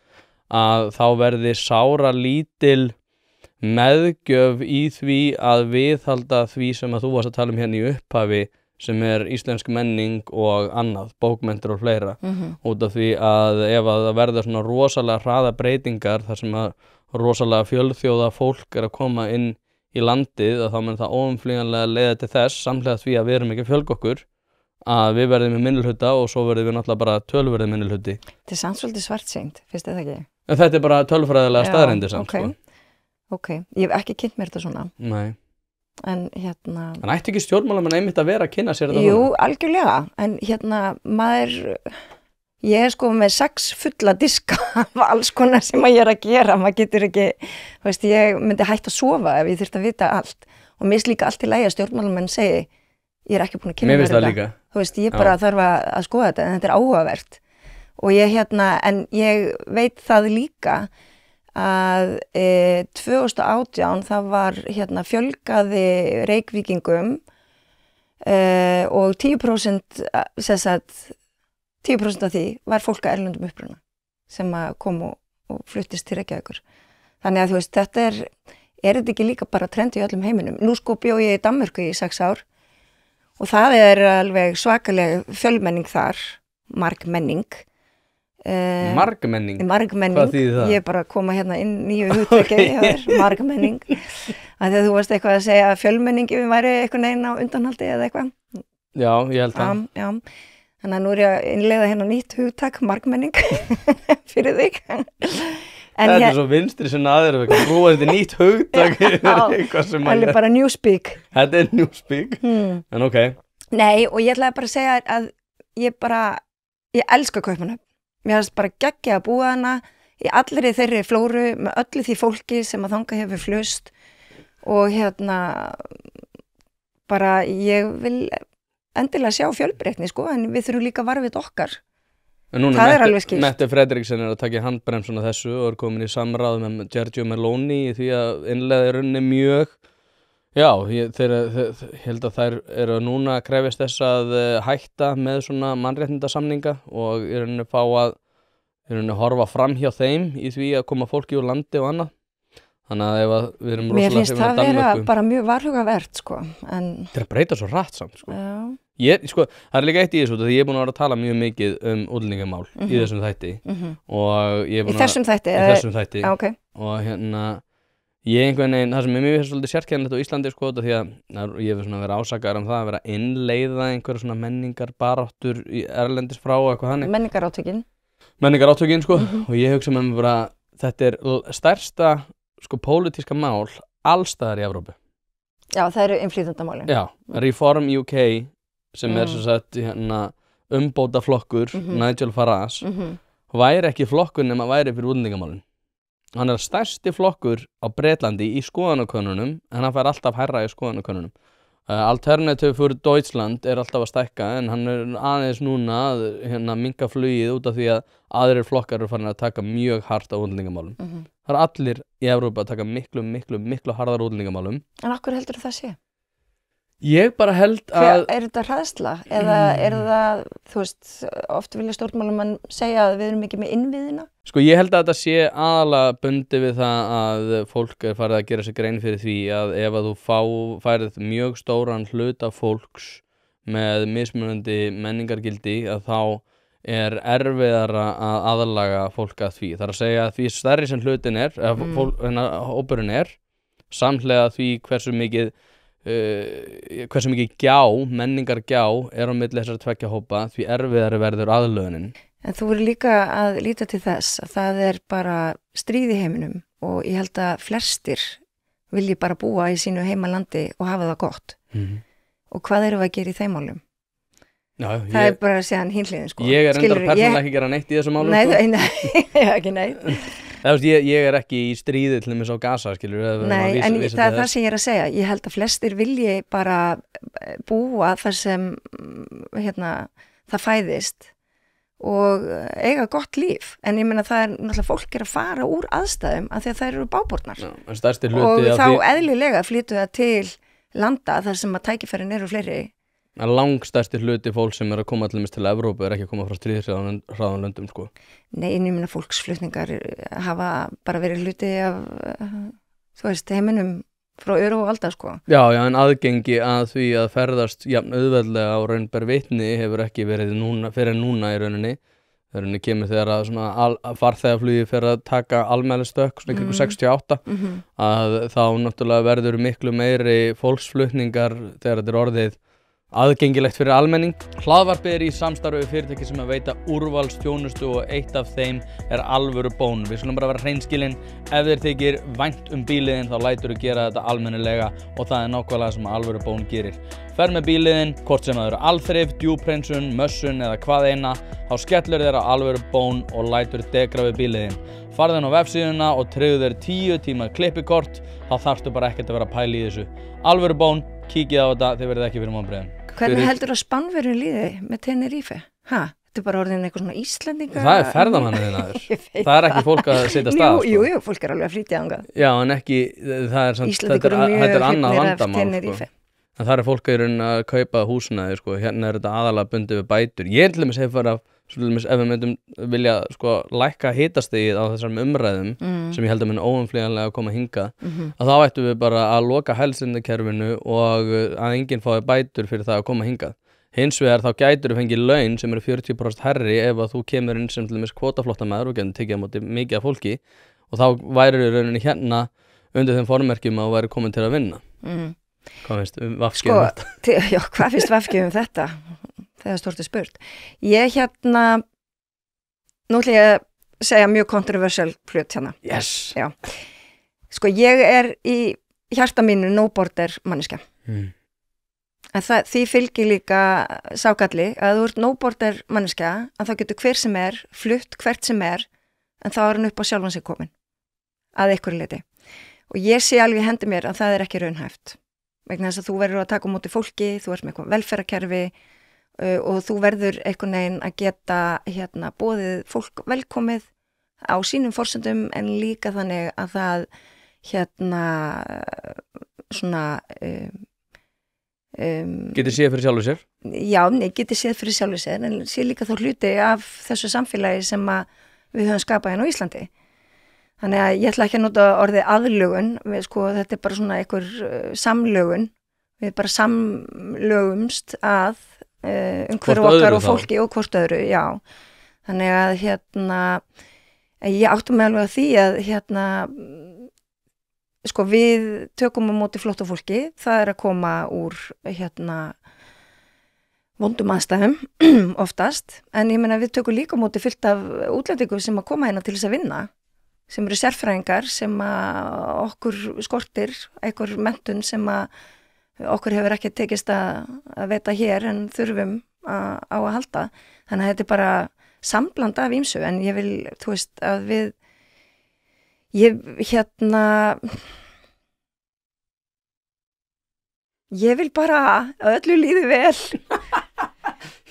að þá verði sára lítil meðgjöf í því að viðhalda því sem að þú varst að tala hérna í upphafi, sem íslensk menning og annað, bókmenntir og fleira, út af því að ef að það verður svona rosalega hraða breytingar þar sem að rosalega fjölþjóða fólk að koma inn í landið, að þá mun það óumflýjanlega leiða til þess, samhliða því að við erum ekki að fjölga okkur, að við verðum í minnihluta og svo verðum við náttúrulega bara tölverðið minnihluti. Þetta er samt svolítið svartsýnt, finnst þið það ekki? En þetta er bara tölfræðilega staðreyndir samt, sko. Ok, ég hef ekki kynnt mér þetta svona. Nei. En hérna... En ætti ekki stjórnmálamenn einmitt að vera að kynna sér þetta? Jú, algjörlega, en hérna maður... Ég sko með 6 fulla diska af alls konar sem ég að gera, maður getur ekki, þú veist, ég myndi hægt að sofa ef ég þyrfti að vita allt og mér líka allt í lagi að stjórnmálamenn segi, ég ekki búin að kynna mér þetta, þú veist, ég bara þarf að skoða þetta, en þetta áhugavert og ég en ég veit það líka að 2018 það var fjölgaði Reykvíkingum og 10% sem sagt 10% af því var fólk að erlendum uppruna sem að kom og fluttist til Reykjavíkur. Þannig að þú veist, þetta þetta ekki líka bara trend í öllum heiminum. Nú sko bjó ég í Danmörku í 6 ár og það alveg svakaleg fjölmenning þar, margmenning. Margmenning? Margmenning. Hvað þýðir það? Ég bara koma hérna inn nýju hugtaki, margmenning. Þegar þú varst eitthvað að segja að fjölmenningi væri eitthvað neina á undanhaldi eða eitthvað. Já, ég held það. Já. Þannig að nú ég að innleiða hérna nýtt hugtak, margmenning, fyrir þig. Þetta svo vinstri sem aðeir, brúa þetta nýtt hugtak yfir eitthvað sem Það bara newspeak. Þetta newspeak, en ok. Nei, og ég ætlaði bara að segja að ég elska Kaupmannahöfn. Mér finnst bara geggjað að búa hana í allri þeirri flóru með öllu því fólki sem að þangað hefur flust og bara ég vil endilega sjá fjölbreytni, sko, en við þurfum líka varfið okkar. En núna alveg skýrt. Mette Frederiksen að taka handbremsuna þessu og komin í samráð með Giorgio Meloni í því að innleiða runni mjög. Já, ég held að þær núna að krefjast þess að hætta með svona mannréttindasamninga og fá að horfa fram hjá þeim í því að koma fólki úr landi og annað. Þannig að ef við erum rosalega Mér finnst það vera bara mjög varhugavert, sko. Þetta breyta svo hratt samt, sko. Já. Sko, það líka eitt í þessu, því ég búin að vera að tala mjög mikið útlendingamál í þessum þætti. Og ég í þessum þætti? Í þessum þætti. Já, ok. Og ég einhvern veginn, það sem mér finnst svolítið sérkennilegt á Íslandi, sko, því að ég hef svona verið ásakaður það að vera að innleiða einhverja svona menningarbaráttur erlendis frá og eitthvað þannig. Menningarátökin, sko. Og ég hugsa með mér bara, þetta stærsta sko pólitíska mál allstaðar í Evrópu. Já, það eru innflytjendamálin. Já, Reform UK sem sem sagt umbótaflokkur Nigel Farage væri ekki flokkur nema væri fyrir útlendingamálin. Hann stærsti flokkur á Bretlandi í skoðanakönnunum en hann fær alltaf hærra í skoðanakönnunum. Alternative for Deutschland alltaf að stækka en hann aðeins núna að minnka flugið út af því að aðrir flokkar eru farin að taka mjög hart á útlendingamálum. Það allir í Evrópu að taka miklu harðar útlendingamálum. En af hverju heldur það sé? Ég bara held að... Þetta hræðsla? Eða það, þú veist, oft vilja stjórnmálamenn segja að við erum ekki með innviðina? Sko ég held að þetta sé aðalega bundið við það að fólk farið að gera sig grein fyrir því að ef að þú færið mjög stóran hluta fólks með mismunandi menningargildi að þá erfiðara að aðlaga fólk að því. Það er að segja að því stærri sem hlutin hópurinn samhliða því hversu mikið menningar gjá á milli þessara tveggja hópa, því erfiðari verður aðlögunin. En þú verður líka að líta til þess að það bara stríð í heiminum og ég held að flestir vilji bara búa í sínu heimalandi og hafa það gott. Og hvað erum við að gera í þeim málum? Já, það bara að segja hann hinliðin, sko. Ég reyndar persónulega ekki gera neitt í þessum málum. Nei, ekki neitt. Ég ekki í stríði til þess á Gaza, skilur. Nei, en það sem ég að segja. Ég held að flestir vilji bara búa þar sem það fæðist og eiga gott líf. En ég meina það náttúrulega fólk að fara úr aðstæðum af því að þær eru bábornar. Og þá eðlilega flytu það til landa þar sem að tækifærin eru fleiri. Langstærsti hluti fólk sem að koma til Evrópu ekki að koma frá stríðshrjáðum löndum, sko. Nei, ég meina fólksflutningar hafa bara verið hluti af, heiminum frá öru og alda, sko. Já, en aðgengi að því að ferðast jafn auðveldlega á raun ber vitni hefur ekki verið fyrir núna í rauninni. Það rauninni kemur þegar að farþegaflugi fer að taka almælistökk, svona ykkur 68, að þá náttúrulega verður miklu meiri fólksflutningar þegar þetta orðið aðgengilegt fyrir almenning. Hlaðvarpið í samstarfi við fyrirtæki sem að veita úrvalsþjónustu og eitt af þeim Alvöru Bón. Við skulum bara vera hreinskilin, ef þér þykir vænt bíliðin þá læturðu gera þetta almennilega og það nákvæmlega sem Alvöru Bón gerir. Ferð með bíliðin, hvort sem það eru alþrif, djúphreinsun, mössun eða hvað eina, þá skellur þér á Alvöru Bón og lætur degra við bíliðin. Farðu inn á vefsíðuna og tryggðu þér 10 tíma klippikort, þá þarftu bara ekkert að vera að pæla í þessu. Alvöru Bón, kíkið á þetta, þið verðið ekki fyrir vonbrigðum. Hvernig heldur að Spánverjum líði með Tenerife? Þetta bara orðin eitthvað svona Íslendinga. Það ferðamanniðinn aður. Það ekki fólk að setja stað. Jú, fólk alveg að flytja þangað. Já, en ekki, þetta annað vandamál, sko. En það fólk að kaupa húsnæði, sko. Hérna þetta aðalega bundið við bætur. Ég til dæmis hef farið ef við myndum vilja lækka hitastigið á þessum umræðum sem ég held að mun óumflýjanlega að koma hingað, að þá ættum við bara að loka helsindakerfinu og að enginn fái bætur fyrir það að koma hingað. Hins vegar þá gætur við fengið laun sem eru 40% hærri ef að þú kemur inn sem til dæmis kvótaflóttamaður og getur tekið á móti mikið af fólki og þá væri við rauninni hérna undir þeim formerkjum að væri komin til að vinna. Hvað finnst VG um þetta? Já, hvað finnst VG um þetta? Það stort spurt. Ég nú ætla ég að segja mjög kontroversial hlut hérna. Yes! Já. Sko, ég í hjarta mínu no border manneskja. En því fylgir líka ságalli að þú ert no border manneskja, að þá getur hver sem flutt hvert sem en þá hann upp á sjálfan sig komin. Að einhverju leyti. Og ég sé alveg í hendi mér að það ekki raunhæft. Vegna þess að þú verður að taka á móti fólki, þú ert með eitthvað velferðarkerfi, og þú verður einhvern veginn að geta boðið fólk velkomið á sínum forsendum en líka þannig að það Getið séð fyrir sjálfu sér? Já, getið séð fyrir sjálfu sér en sé líka þá hluti af þessu samfélagi sem við höfum skapað hérna á Íslandi. Þannig að ég ætla ekki að nota orðið aðlögun, þetta bara svona einhver samlögun, við bara samlögumst að umhverju okkar og fólki og hvort öðru, já. Þannig að ég áttum með alveg að því að við tökum á móti flottu fólki, það að koma úr vondum aðstæðum oftast, en ég meina við tökum líka á móti fullt af útlendingum sem að koma hérna til þess að vinna, sem eru sérfræðingar sem að okkur skortir, einhver menntun sem að okkur hefur ekki tekist að veita hér en þurfum á að halda. Þannig að þetta bara sambland af ýmsu en ég vil, að ég vil bara að öllu líði vel.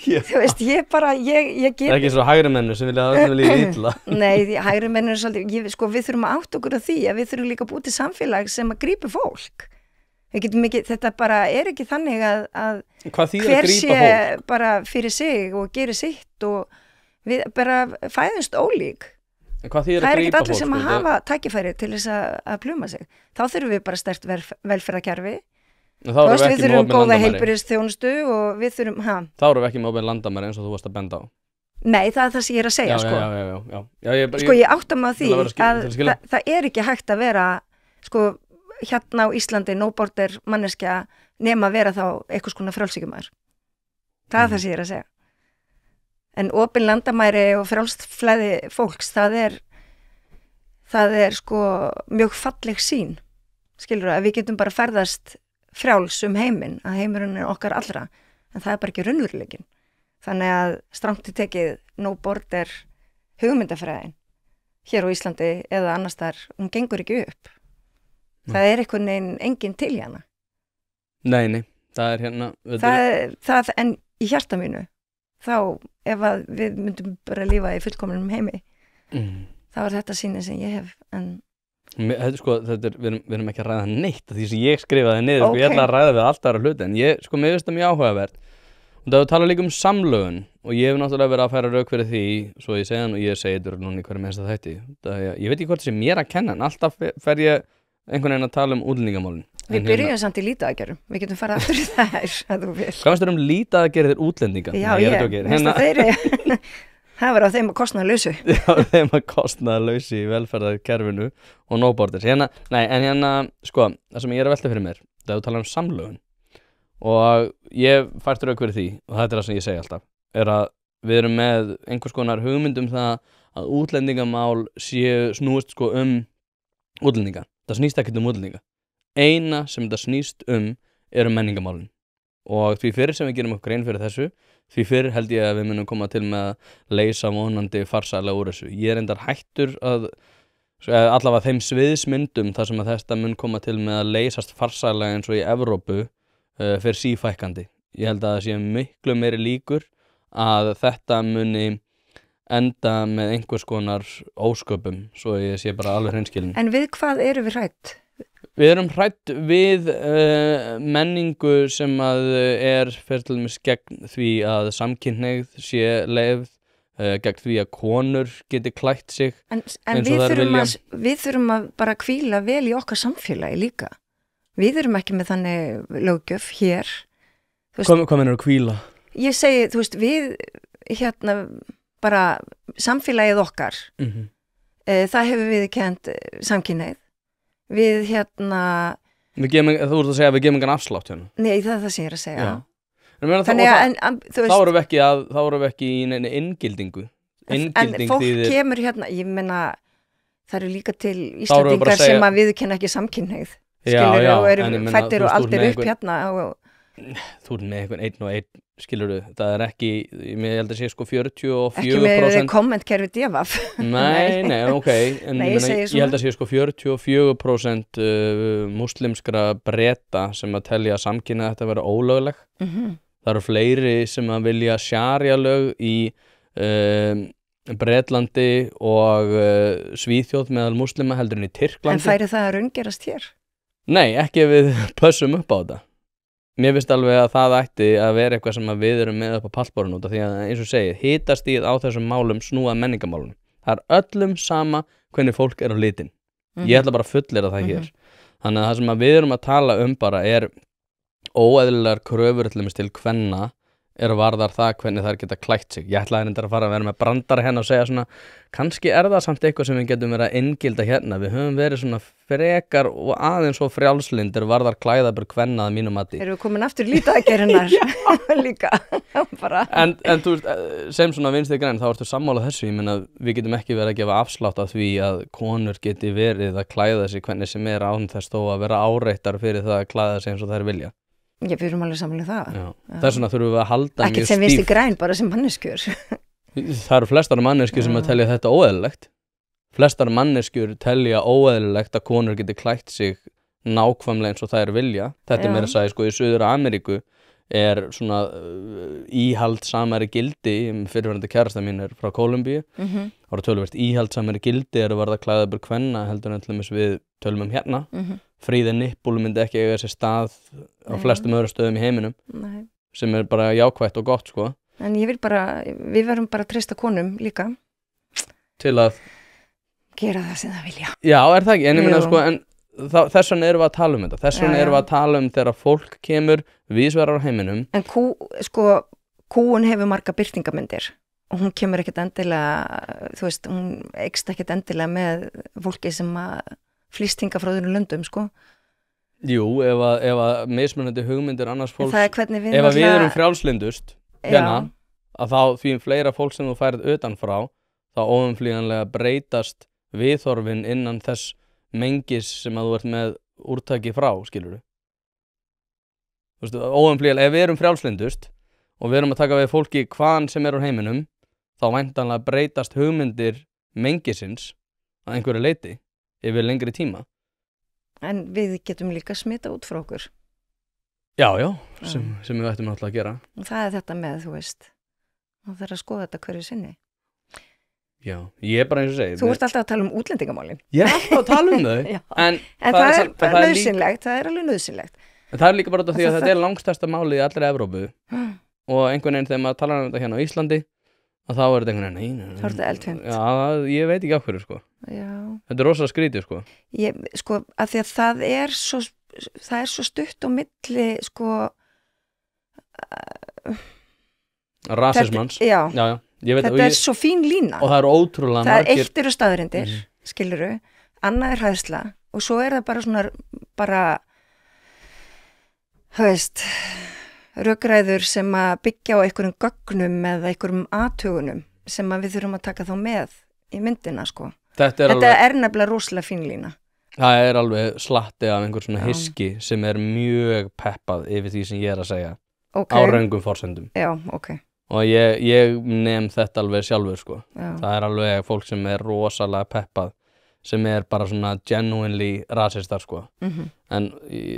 Ég get... Það ekki svo hægri mennur sem vilja að öllu líði illa. Nei, hægri mennur svolítið, við þurfum að átta okkur á því að við þurfum líka að búa til samfélag sem að grípi fólk. Þetta bara ekki þannig að hver sé bara fyrir sig og gerir sitt og við bara fæðumst ólík. Það ekki allir sem að hafa tækifæri til þess að pluma sig. Þá þurfum við bara sterkt velferðarkerfi. Við þurfum góða heilbrigðisþjónustu og við þurfum, Þá erum við ekki með opin landamæri eins og þú varst að benda á. Nei, það það sem ég að segja, sko. Já, Ég átta mig á því að það ekki hægt að vera, sko, hérna á Íslandi, no border manneskja, nema að vera þá eitthvað skona frjálsíkjumæður. Það það sem ég að segja. En opin landamæri og frjálsflæði fólks, það er sko mjög falleg sýn, skilur að við getum bara ferðast frjáls heiminn, að heimurinn okkar allra, en það bara ekki raunveruleikinn. Þannig að strangt tekið no border hugmyndafræðin hér á Íslandi eða annars þar, hún gengur ekki upp. Það einhvern veginn enginn til í hana. Nei, það hérna... Það en í hjarta mínu, þá ef að við myndum bara lífa í fullkominum heimi, þá þetta sýnin sem ég hef, en... Við erum ekki að ræða neitt af því sem ég skrifaði niður, ég ætla að ræða við allt aðra hluti, en ég, mér finnst það mjög áhugavert. Og það tala líka samlögun, og ég hef náttúrulega verið að færa rauk fyrir því, svo ég segi hann og ég segi þetta núna í hverju minnsta þætti. Ég veit ekki hvort það sé mér að kenna, en alltaf fer ég einhvern veginn að tala útlendingamálin. Við byrjum samt í lítaaðgerðum, við getum farið aftur í þær, að þú vil. Hvað finnst þér lítaaðgerðir útlendinga? Já, það var á þeim að kostnaðarlausu. Já, þeim að kostnaðarlausu í velferðarkerfinu og no borders. Sko, það sem ég að velta fyrir mér, það er að tala samlögun. Og ég fært rauk fyrir því, og þetta það sem ég segi alltaf, að við erum með einhvers konar hugmyndum það að útlendingamál snúist sko útlendinga. Það snýst ekkert útlendinga. Eina sem þetta snýst eru menningamálin. Og því fyrir sem við gerum okkur grein fyrir þessu, því fyrir held ég að við munum koma til með að leysa vonandi farsælega úr þessu. Ég reyndar hættur að allavega þeim sviðsmyndum þar sem að þetta mun koma til með að leysast farsælega eins og í Evrópu fyrir sífækkandi. Ég held að það sé miklu meiri líkur að þetta muni enda með einhvers konar ósköpum, svo ég sé bara alveg hreinskilin. En við hvað eru við hrædd? Við erum hrædd við menningu sem að fyrir til dæmis gegn því að samkynhneigð sé leyfð, gegn því að konur geti klætt sig. En við þurfum að bara hvíla vel í okkar samfélagi líka. Við erum ekki með þannig löggjöf hér. Hvað meinarðu hvíla? Ég segi, þú veist, við bara samfélagið okkar, það hefur við kennt samkynhneigð. Við Þú ert að segja að við gefum engan afslátt hérna? Nei, það er það sem ég að segja. Þá erum við ekki í neina inngildingu. En fólk kemur ég meina, það eru líka til Íslendingar sem að viðurkenna ekki samkynhneigð. Skilur og eru fættir og aldir upp hérna Þú ert með einn og einn, skilur það er ekki, ég held að sé sko 44%. Ekki með kommentkerfi divaf. Nei, ok, en ég held að sé sko 44% muslimskra Breta sem að telja samkynhneigð þetta vera ólögleg. Það eru fleiri sem að vilja sharia-lög í Bretlandi og Svíþjóð meðal muslima heldur en í Tyrklandi. En færi það að raungerast hér? Nei, ekki ef við pössum upp á þetta. Mér finnst alveg að það ætti að vera eitthvað sem við erum með upp á pallborðinu út af því að eins og segið, hitastigið á þessum málum snúað menningamálum. Það öllum sama hvernig fólk á litin. Ég ætla bara að fullera það hér. Þannig að það sem við erum að tala bara óeðlilegar kröfur til kvenna varðar það hvernig þær geta klætt sig. Ég ætlaði reyndar að fara að vera með brandara hérna og segja svona, kannski það samt eitthvað sem við getum verið að inngilda hérna. Við höfum verið svona frekar og aðeins svo frjálslyndir varðar klæðaburð kvenna að mínum mati. Erum við komin aftur lítaaðgerðirnar líka? En þú veist, sem svona Vinstri græn, þá ertu sammála þessu. Ég meina, við getum ekki verið að gefa afslátt af því að konur geti verið að klæða sig hvernig sem án þess þó að vera áreittar fyrir það að klæða sig eins og þær vilja. Já, við erum alveg samanlega það. Þess vegna þurfum við að halda mjög stíft. Ekkert sem Vinstri græn, bara sem manneskjur. Það eru flestar manneskjur sem að telja þetta óeðlilegt. Flestar manneskjur telja óeðlilegt að konur geti klætt sig nákvæmlega eins og þær vilja. Þetta meira að segja, sko, í Suður-Ameríku svona íhaldsamari gildi, fyrirverandi kærasta mín frá Kólumbíu. Það eru töluvert íhaldsamari gildi varða klæðaburð kvenna heldur en til dæmis við tölum hérna. Fríði nippul myndi ekki eiga sér stað á flestum öðrum stöðum í heiminum. Nei. Sem bara jákvætt og gott, sko. En við verðum bara að treysta konum líka. Til að gera það sem það vilja. Já, það ekki? En ég meina, sko, þess vegna erum við að tala þetta. Þess vegna erum við að tala þegar fólk kemur víðsvegar á heiminum. En kúun hefur marga birtingamyndir. og hún kemur ekkert endilega, þú veist, hún eykst ekkert endilega með fólki sem að flýst hinga frá öðrum löndum, sko. Jú, ef að mismunandi hugmyndir annars fólks, ef að við erum frjálslyndust hérna, að þá því fleira fólk sem þú færið utanfrá, þá óumflýjanlega breytast viðhorfin innan þess mengis sem að þú ert með úrtaki frá, skilurðu. Þú veist, óumflýjanlega, ef við erum frjálslyndust og við erum að taka við fólki hvaðan sem er úr heiminum, þá væntanlega breytast hugmyndir mengisins að einhverju leyti yfir lengri tíma. En við getum líka smita út frá okkur. Já, sem við ættum náttúrulega að gera. Og það þetta með, þú veist, það þarf að skoða þetta hverju sinni. Já, ég er bara eins og segi. Þú ert alltaf að tala útlendingamálin. Ég er alltaf að tala þau. en það er nauðsynlegt, það er alveg nauðsynlegt. En það er líka bara því að þetta er langstærsta málið í allri Evrópu. Og einhvern veginn þegar maður talar þetta hérna á Íslandi, að þá er þetta einhvern veginn, nei. Þá er þetta eldfimt. Já, ég veit ekki af hverju, sko. Já. Þetta er rosa skrítið, sko. Sko, að því að það er svo stutt á milli, sko... Rasismans. Já. Þetta er svo fín lína. Og það eru ótrúlega margir... Það er eitt eru staðrindir, skilurðu, annað er hræðsla, og svo er það bara svona, þú veist... rökræður sem að byggja á einhverjum gögnum eða einhverjum athugunum sem að við þurfum að taka þá með í myndina, sko. Þetta er nefnilega rosalega fín lína. Það er alveg slatti af einhver svona hiski sem er mjög peppað yfir því sem ég er að segja á röngum forsendum. Já, ok. Og ég nefn þetta alveg sjálfur, sko. Já. Það er alveg fólk sem er rosalega peppað sem er bara svona genuinely rasistar, sko. En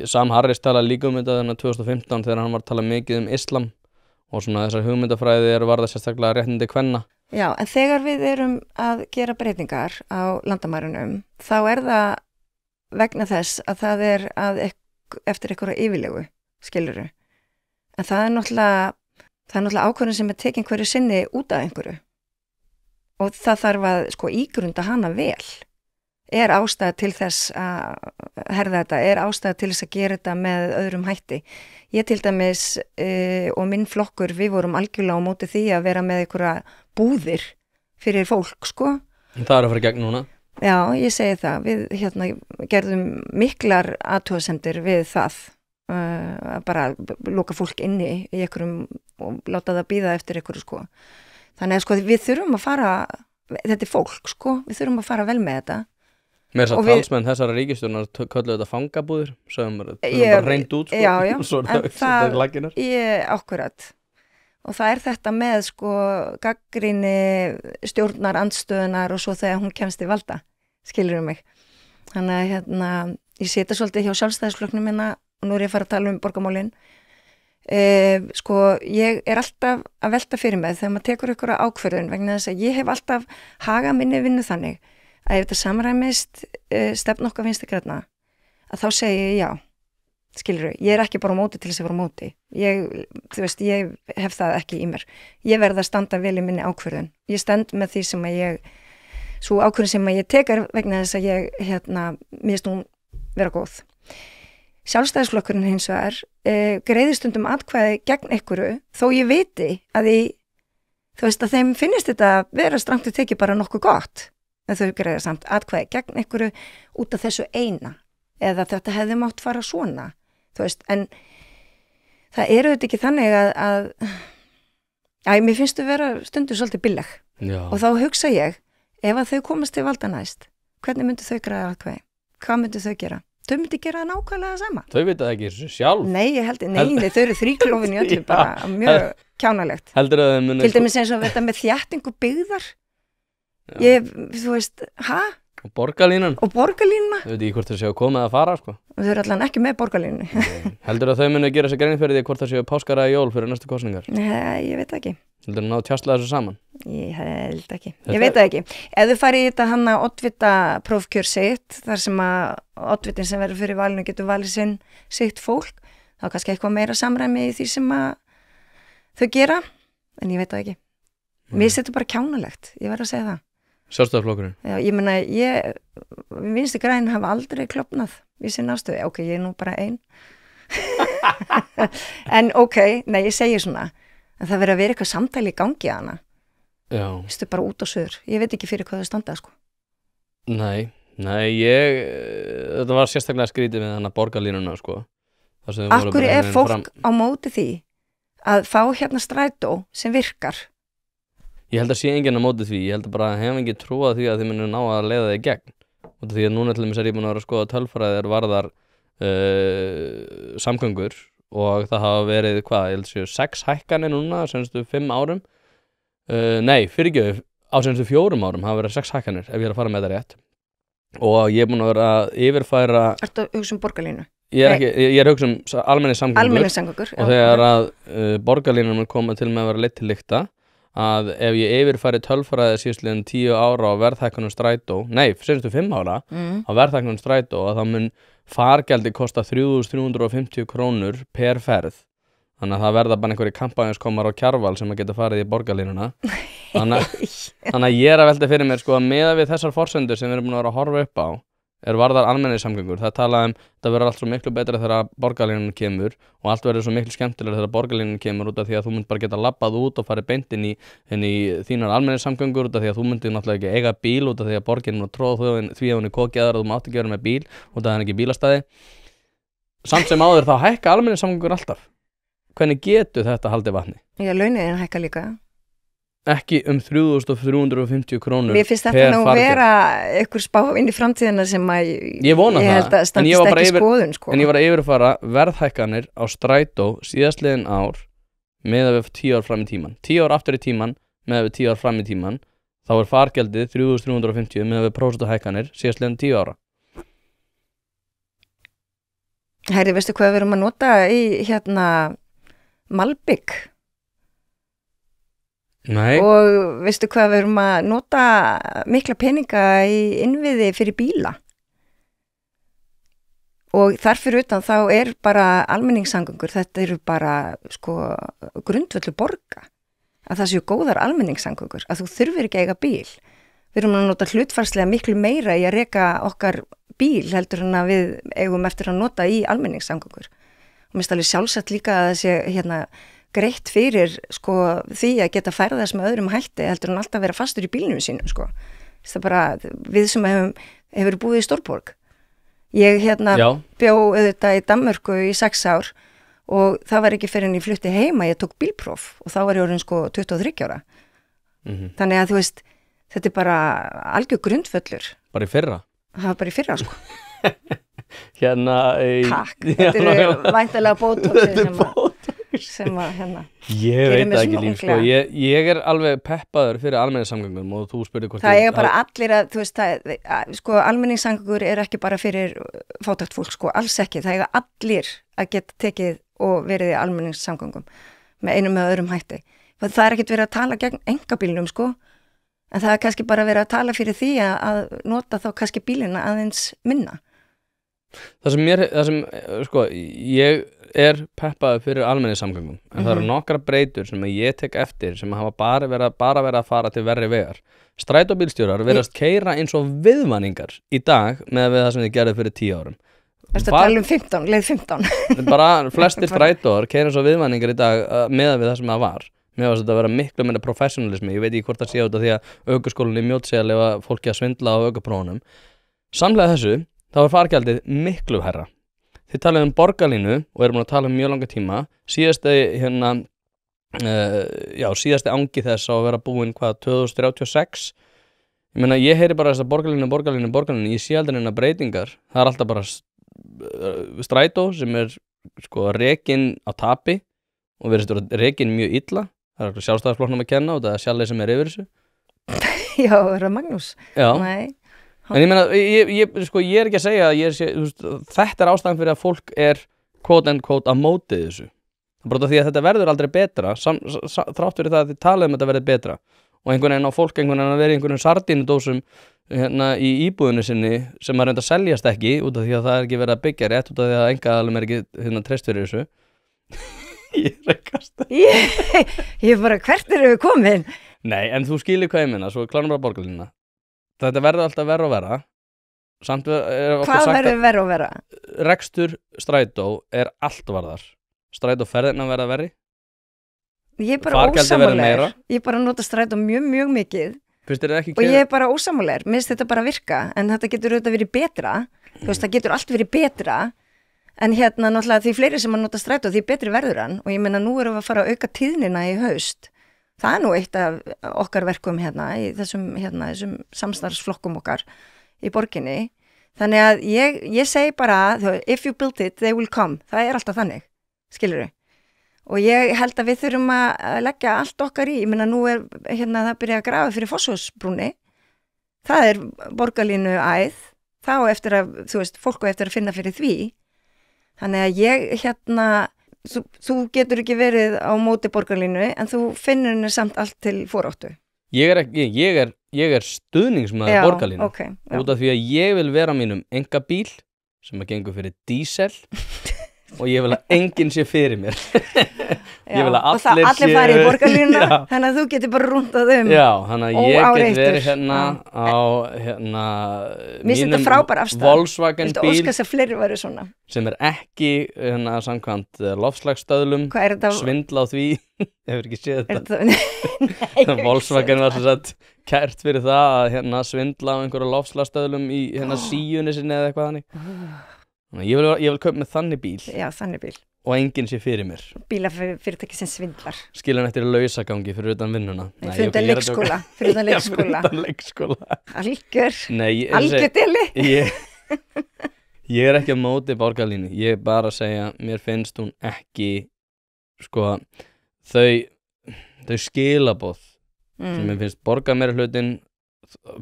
Sam Harris talaði líka þetta þennan 2015 þegar hann var að tala mikið islam og svona þessar hugmyndafræði varða sérstaklega réttindi kvenna. Já, en þegar við erum að gera breytingar á landamærunum, þá er það vegna þess að það er eftir einhverja yfirlegu, skilurðu. En það er náttúrulega ákvörðun sem er tekin hverju sinni út af einhverju. Og það þarf að, sko, ígrunda hana vel. Er ástæða til þess að herða þetta, er ástæða til þess að gera þetta með öðrum hætti. Ég til dæmis og minn flokkur, við vorum algjörlega á móti því að vera með einhverja búðir fyrir fólk, sko. Það er að fara gegn núna? Já, ég segi það. Við gerðum miklar athugasemdir við það. Að bara loka fólk inni í einhverjum og láta það bíða eftir einhverju, sko. Þannig að, sko, við þurfum að fara, þetta er fólk, sko, við þurfum að fara vel með þetta. Með þess að talsmenn þessara ríkisstjórnar kölluðu þetta fangabúðir, sem bara reynd út, sko. Já, svo en það akkurat. Og það er þetta með, sko, gagnrýni stjórnar, andstöðunar og svo þegar hún kemst í valda, skilur mig. Þannig að, ég sita svolítið hjá Sjálfstæðisflokknum minna og nú er ég að fara að tala um borgarmálin. Sko, ég er alltaf að velta fyrir mig þegar maður tekur ykkur ákvörðun vegna þess að ég hef alltaf hagað minni vinnu þannig að ef þetta samræmist stefn okkar Vinstri grænna, að þá segi ég já, skilurðu, ég er ekki bara á móti til þess að vera á móti. Þú veist, ég hef það ekki í mér. Ég verð að standa vel í minni ákvörðun. Ég stend með því sem að svo ákvörðun sem að ég tekar vegna þess að ég, mér finnst hún vera góð. Sjálfstæðisflokkurinn hins vegar greiðir stundum atkvæði gegn einhverju, þó ég viti að þú veist, að þeim finnist þetta vera strangt að teki bara nokkuð gott. En þau greiða samt atkvæði gegn einhverju út af þessu eina eða þetta hefði mátt fara svona, þú veist, en það eru þetta ekki þannig að mér finnst þau vera stundum svolítið billeg. Já. Og þá hugsa ég, ef að þau komast til valda næst, hvernig myndu þau greiða atkvæði? Hvað myndu þau gera? Þau myndu gera það nákvæmlega sama. Þau veit það ekki sjálf. Nei, þau eru þríklófin í öllu, bara mjög kjánalegt. Heldur að þau muni... Til dæmis eins og þetta með þjættingu byggðar. Þú veist, Og borgarlínan. Þau veit ekki hvort þau séu að koma eða fara, sko. Þau eru allan ekki með borgarlínu. Heldur að þau muni gera sér grein fyrir því hvort þau séu páskar eða jól fyrir næstu kosningar? Nei, ég veit ekki. Heldur að ná tjastla þessu saman? Ég held ekki. Ég veit það ekki. Ef þau farið í þetta hann að oddvita prófkjör sitt, þar sem að oddvitin sem verður fyrir valinu getur valið sitt fólk, þá kannski eitthvað meira samræmi í því sem að þau gera, en ég veit það ekki. Mér finnst þetta bara kjánalegt, ég verð að segja það. Sjálfstæðisflokkurinn? Já, ég meina, Vinstri græn hafa aldrei klofnað við sinna ástöðu. Ok, ég er nú bara ein. En ok, nei, ég segi svona að það verður að vera eitthvað samtali í gangi að hana. Vistu bara út á suður, ég veit ekki fyrir hvað þau standa sko. Nei, þetta var sérstaklega skrítið með þannig borgarlínuna sko. Akkur fólk á móti því að fá hérna strætó sem virkar? Ég held að sé enginn á móti því, ég held að bara hef ekki trúað því að þið munum ná að leiða þið í gegn. Og því að núna til dæmis ég búin að vera að skoða tölfræðir varðar samgöngur og það hafa verið, ég held séu 6 hækkanir núna senstu 5 árum. Nei, fyrirgefðu, á senstu 4 árum hafa verið 6 hækkanir ef ég er að fara með þetta rétt. Og ég búin að vera að yfirfæra... Ertu að hugsa borgarlínu? Ég er að hugsa almennis samgöngur. Og þegar að borgarlínan mun koma til með að vera leitt til lykta, að ef ég yfirfæri tölfræði síðastliðin 10 ára á verðhækkunum strætó, senstu 5 ára á verðhækkunum strætó, að þá mun fargjaldi kosta 3.350 krónur per ferð. Þannig að það verða bara einhverjir kampænskomar á Kjarval sem að geta farið í borgarlínuna. Þannig að ég er að velta fyrir mér sko að meða við þessar forsendur sem við erum búin að vera að horfa upp á varðar almenningssamgöngur. Það talaði það verður allt svo miklu betra þegar borgarlínan kemur og allt verður svo miklu skemmtilega þegar borgarlínan kemur út af því að þú munt bara geta labbað út og farið beint inn í þínar almenningssamgöngur út af því að þú mundir náttúrulega ekki eiga bíl út af því að borgin mun að tróða því að hún er kokjaðar og þú mátt ekki vera með bíl út af það er ekki bílastæði. Samt sem áður þá hækka almenningssamgöngur alltaf. Hvernig getur þetta haldið vatni? Já, launin hækka líka. Ekki 3.350 krónur per fargjöld. Mér finnst þetta nú vera einhver spá inn í framtíðina sem að ég held að standist ekki skoðun sko. En ég var að yfirfara verðhækkanir á strætó síðastliðin ár með við 10 ár fram í tíman. 10 ár aftur í tíman með við 10 ár fram í tíman. Þá fargjaldið 3.350 með við prósentuhækkanir síðastliðin 10 ára. Herri, veistu hvað við erum að nota í Malbygg? Nei. Og veistu hvað við erum að nota mikla peninga í innviði fyrir bíla? Og þarfir utan þá bara almenningssamgöngur, þetta eru bara sko grundvöldu borga að það séu góðar almenningssamgöngur, að þú þurfir ekki að eiga bíl. Við erum að nota hlutfarslega miklu meira í að reka okkar bíl heldur en að við eigum eftir að nota í almenningssamgöngur. Og mér finnst alveg sjálfsagt líka að það sé greitt fyrir sko því að geta færðast með öðrum hætti heldur en alltaf vera fastur í bílnum sínum sko. Það bara við sem hefur búið í stórborg. Ég bjó auðvitað í Danmörku í 6 ár og það var ekki fyrir en ég flutti heima, ég tók bílpróf og þá var ég orðin sko 23 ára. Þannig að þú veist, þetta er bara algjör grundvöllur. Bara í fyrra? Það var bara í fyrra sko. Takk, þetta eru væntanlega bótóksir sem að ég veit það ekki líf sko. Ég er alveg peppaður fyrir almenningssamgöngum og þú spurði hvort það eiga bara allir að þú veist sko almenningssamgöngur er ekki bara fyrir fátækt fólk sko, alls ekki, það eiga allir að geta tekið og verið í almenningssamgöngum með einum eða öðrum hætti. Það er ekkert verið að tala gegn einkabílnum sko, en það er kannski bara verið að tala fyrir því að nota þá kannski bílina aðeins minna. Það sem sko, ég er peppaður fyrir almenningssamgöngum en það eru nokkra breytur sem ég tek eftir sem hafa bara verið að fara til verri vegar. Strætóbílstjórar virðast keyra eins og viðvaningar í dag með það sem þið gerðu fyrir 10 árum. Ertu að tala 15, leið 15? Bara flestir strætóar keyra eins og viðvaningar í dag með það sem það var. Mér finnst þetta að vera miklu meira professionalismi. Ég veit ekki hvort það sé út af því að ökuskólann í Mjódd sé að leyfa fólki að svindla á ökuprófunum. Samhliða þessu þá fargjaldið miklu hærra. Þið talið borgarlínu og erum búin að tala mjög langa tíma. Síðasti angi þess á að vera búinn 2036. Ég meina, ég heyri bara þess að borgarlínu. Ég sé aldrei neina breytingar. Það er alltaf bara strætó sem sko rekin á tapi og verið rekin mjög illa. Það er sjálfstæðisflokknum að kenna og það er sjálflega sem yfir þessu. Já, er það Magnús? Já. Nei. En ég meina, ég er ekki að segja að þetta er ástæðan fyrir að fólk er quote and quote að móti þessu. Það er bara því að þetta verður aldrei betra, þrátt fyrir það að þið talið þetta verður betra. Og einhvern veginn á fólk að vera í einhvern sardínudósum í íbúðinu sinni sem að reynda að seljast ekki út af því að það er ekki verið að byggja rétt út af því að einkaaðilum er ekki treyst fyrir þessu. Ég reykast. Ég bara, hvert eru við komin? Nei, en þú skilir hvað ég minna, svo klárum bara borgarlínuna. Þetta verður alltaf verra og verra. Hvað verður verra og verra? Rekstur strætó er allt varðar. Strætóferðina verða verri. Ég er bara ósammála. Ég bara nota strætó mjög mikið. Finnst þér ekki og ég er bara ósammála. Mér finnst þetta bara virka, en þetta getur auðvitað verið betra. Þú veist, það getur allt verið betra, en hérna náttúrulega því fleiri sem að nota strætó, því betri verður hann. Og ég meina, nú erum við að fara að auka tíðnina í haust. Það er nú eitt af okkar verkum hérna, í þessum samstarfsflokkum okkar í borginni. Þannig að ég segi bara, if you build it, they will come. Það er alltaf þannig, skilurðu. Og ég held að við þurfum að leggja allt okkar í. Ég meina, nú er það byrjað að grafa fyrir Fossvogsbrúnni. Það er borgarlínu æð. Þá eftir að, þú veist, fólk á eftir að finna fyrir því. Þannig að þú getur ekki verið á móti borgarlínu, en þú finnur henni samt allt til foráttu. Ég er stuðningsmaður borgarlínu. Okay, út af því að ég vil vera mínum engabíl sem að gengur fyrir dísel og ég vil að enginn sé fyrir mér. Ég vil að allir fari í borgarlínuna, þannig að þú getur bara rúndað Já, þannig að ég get verið á mínum Volkswagen bíl óskast að fleiri væri svona sem er ekki samkvæmt loftslagsstöðlum, svindla á því hefur ekki séð þetta. Volkswagen var svo sett kært fyrir það að svindla á einhverju loftslagsstöðlum í síunni sinni eða eitthvað þannig. Ég vil kaupa með þannig bíl. Já, þannig bíl. Og enginn sé fyrir mér. Bílafyrirtæki sem svindlar. Skilja hann eftir lausagangi fyrir utan vinnuna. Fyrir utan leikskóla. Fyrir utan leikskóla. Algjör deli. Ég er ekki á móti borgarlínu. Ég er bara að segja, mér finnst hún ekki, sko, þau skilaboð sem mér finnst borgarmeirihlutin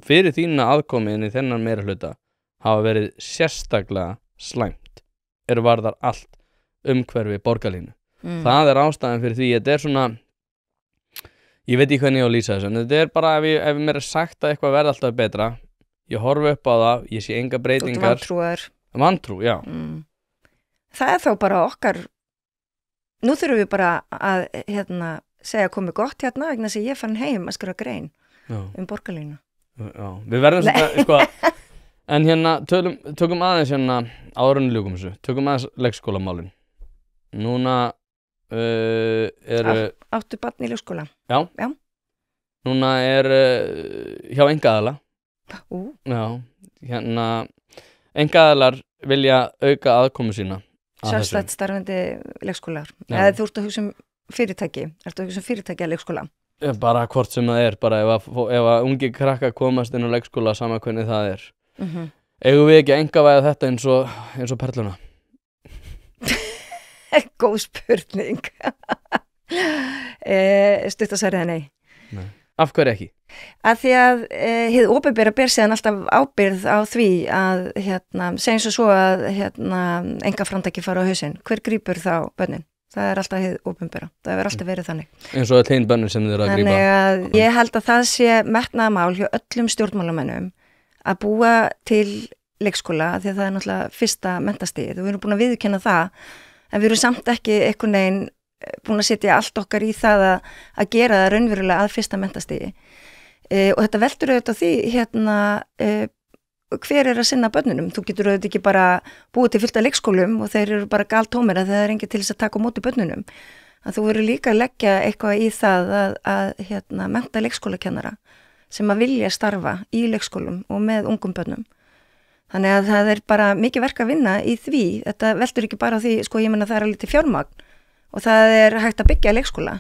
fyrir þína aðkomin í þennan meirihluta hafa verið sérstaklega slæmt varðar allt umhverfi borgarlínu. Það er ástæðan fyrir því, þetta er svona, ég veit ekki hvernig ég á að lýsa þessu, en þetta er bara ef mér er sagt að eitthvað verði alltaf betra, ég horfi upp á það, ég sé enga breytingar. Vantrú, já. Það er þá bara okkar, nú þurfum við bara að segja komið gott vegna sem ég fann heim að skrifa grein borgarlínu. Já, við verðum svona, sko, en tökum aðeins áðurinn ljúkum þessu, tökum aðeins leikskólamálin. Núna Áttu barn í leikskóla? Já. Núna hjá einkaaðila. Já, einkaaðilar vilja auka aðkomu sína. Sjálfstætt starfandi leikskólar. Eða þú ert að hugsa fyrirtæki, ertu að hugsa fyrirtæki að leikskóla? Bara hvort sem það bara ef að ungi krakka komast inn á leikskóla sama hvernig það er. Eigum við ekki að engavæða þetta eins og Perluna? Góð spurning. Stuttasvarið er nei. Af hverju ekki? Að því að hið opinbera ber síðan alltaf ábyrgð á því að segjum svo að einkaframtaki fara á hausinn. Hver grípur þá börnin? Það er alltaf hið opinbera. Það hefur alltaf verið þannig. Eins og hinn börnin sem þið eru að grípa. Þannig að ég held að það sé metnaðarmál hjá öllum stjórnmálamönnum að búa til leikskóla, því að það er náttúrulega fyrsta mentastigið og við erum búin að viðurkenna það, en við erum samt ekki einhvern veginn búin að setja allt okkar í það að gera það raunverulega að fyrsta mentastigi. Og þetta veldur auðvitað því hver er að sinna börnunum. Þú getur auðvitað ekki bara búið til fullt af leikskólum og þeir eru bara galtómir að það er engin til þess að taka á móti börnunum. Að þú verður líka að leggja eitthvað í það að mennta leikskólakennara sem að vilja starfa í leikskólum og með ungum börnum. Þannig að það er bara mikið verk að vinna í því. Þetta veldur ekki bara á því, sko ég menna það er alveg til fjármagn og það er hægt að byggja leikskóla.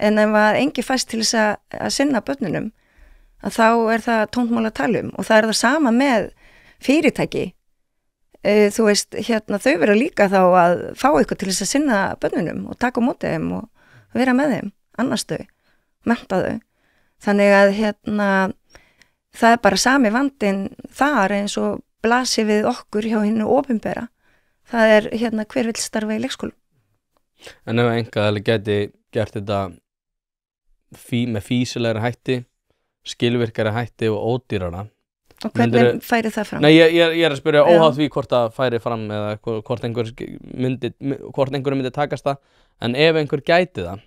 En ef að engi fæst til þess að sinna börnunum, að þá er það tómt mál að tala um. Og það er það sama með fyrirtæki. Þú veist, þau vera líka þá að fá eitthvað til þess að sinna börnunum og taka á móti þeim og vera með þeim, annars þau, mennta þau. Þannig að það er bara sami vandinn þar eins og blasir við okkur hjá hinnu opinbera. Það er hver vill starfa í leikskólum. En ef einkaaðili gæti gert þetta með fýsilegri hætti, skilvirkari hætti og ódýrara. Og hvernig færi það fram? Nei, ég er að spyrja óháð því hvort það færi fram eða hvort einhver myndi takast það. En ef einhver gæti það,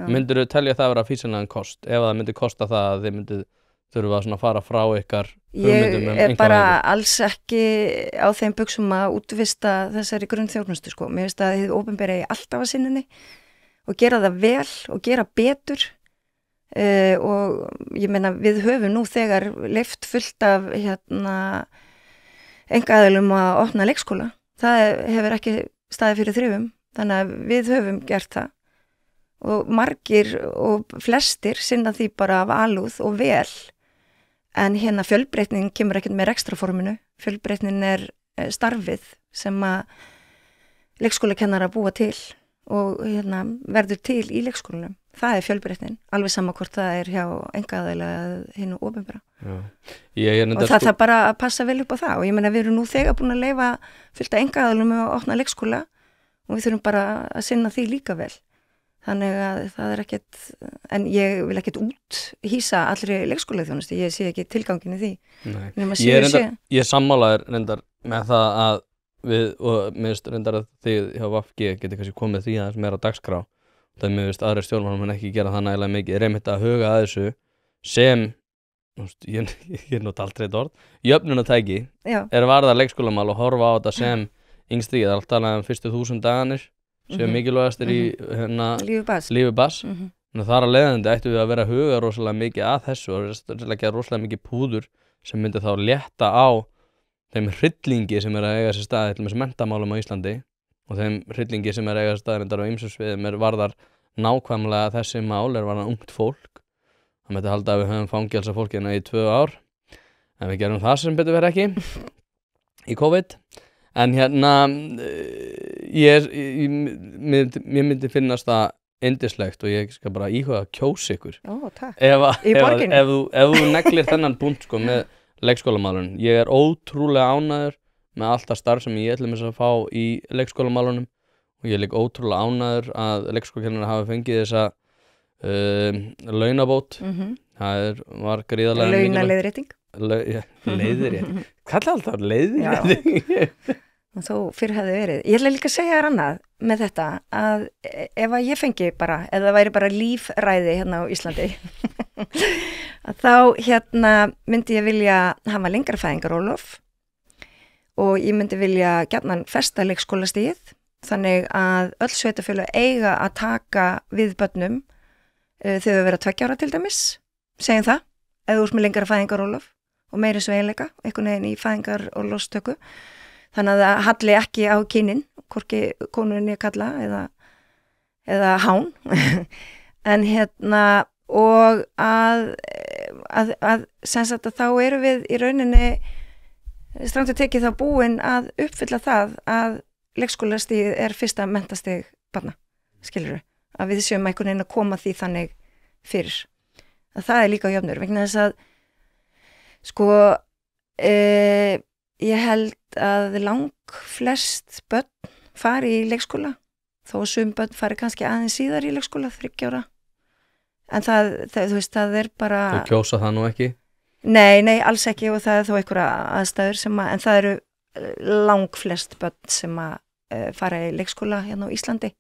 myndirðu telja það að vera fýsilegan kost? Ef það myndi kosta það að þið myndi þurfa að fara frá ykkar hugmyndum Ég er bara alls ekki á þeim buxum að útvista þessari grunnþjónustu, sko. Mér finnst að þið opinbera í alltaf að sinninni og gera það vel og gera betur og ég meina við höfum nú þegar leyft fullt af einkaaðilum að opna leikskóla. Það hefur ekki staðið fyrir þrifum, þannig að við höfum gert það og margir og flestir sinna því bara af alúð og vel, en fjölbreytnin kemur ekkert með rekstraforminu. Fjölbreytnin starfið sem að leikskólakennara búa til og verður til í leikskólanum. Það fjölbreytnin, alveg sama hvort það hjá einkaaðila eða hinu opinbera. Og það þarf bara að passa vel upp á það og ég meina við erum nú þegar búin að leyfa fullt af einkaaðilum að opna leikskóla og við þurfum bara að sinna því líka vel. Þannig að það ekkert, en ég vil ekkert úthýsa allri leikskólaþjónustu, ég sé ekki tilgangin í því. Ég sammálaður reyndar með það að við, og mér finnst reyndar að þið hjá VFG geti kannski komið því aðeins meira á dagskrá. Það mér finnst aðrir stjórnmálamenn ekki gera það nægilega mikið. Ég einmitt að huga að þessu sem, ég nota aldrei þetta orð, jöfnunartæki varðar leikskólamál og horfa á þetta sem yngst alltaf talað fyrstu 1000 dagarnir sem mikilvægastir í lífi barns. Þar að leiðandi ættum við að vera að huga rosalega mikið að þessu og leggja rosalega mikið púður sem myndi þá létta á þeim hryllingi sem að eiga sér staði til þessi menntamálum á Íslandi og þeim hryllingi sem að eiga sér staði á ýmsum sviðum varðar nákvæmlega þessi mál varðar ungt fólk. Það myndi halda að við höfum fangelsa fólkina í 2 ár en við gerum það sem betur verið ekki í COVID. En mér myndi finnast það yndislegt og ég skal bara íhuga að kjósa ykkur. Takk. Í borginni? Ef þú neglir þennan punkt með leikskólamálunum. Ég ótrúlega ánægður með allt það starf sem ég ætlum að fá í leikskólamálunum og ég líka ótrúlega ánægður að leikskólakennari hafi fengið þessa launabót. Það var gríðarlega mikilvægt. Launaleiðrétting? Leiðrétting. Kalla alltaf leiðrétting. Þó fyrr hefði verið. Ég ætla líka að segja þér annað með þetta að ef að ég fengi bara, ef það væri bara lífræði á Íslandi að þá myndi ég vilja hafa lengra fæðingarorlof og ég myndi vilja gjarnan festa leikskólastigið þannig að öll sveitarfélög eiga að taka við börnum þegar þau vera 2 ára til dæmis, segjum það, ef þú ert með lengra fæðingarorlof og meiri sveigjanleika, einhvern veginn í fæðingarorlofstöku. Þannig að það halli ekki á kynin, hvorki konunni kalla eða hán. En og að sem sagt að þá erum við í rauninni strangt að tekið þá búin að uppfylla það að leikskólastigið fyrsta menntastig barna, skilurðu, að við séum einhvern veginn að koma því þannig fyrir. Að það líka jöfnur, vegna þess að ég held að flest börn fari í leikskóla, þó sum börn fari kannski aðeins síðar í leikskóla, 3 ára. En þú veist, það bara... Þú kjósa það nú ekki? Nei, alls ekki og það þó einhverja aðstæður en það eru langflest börn sem fara í leikskóla á Íslandi.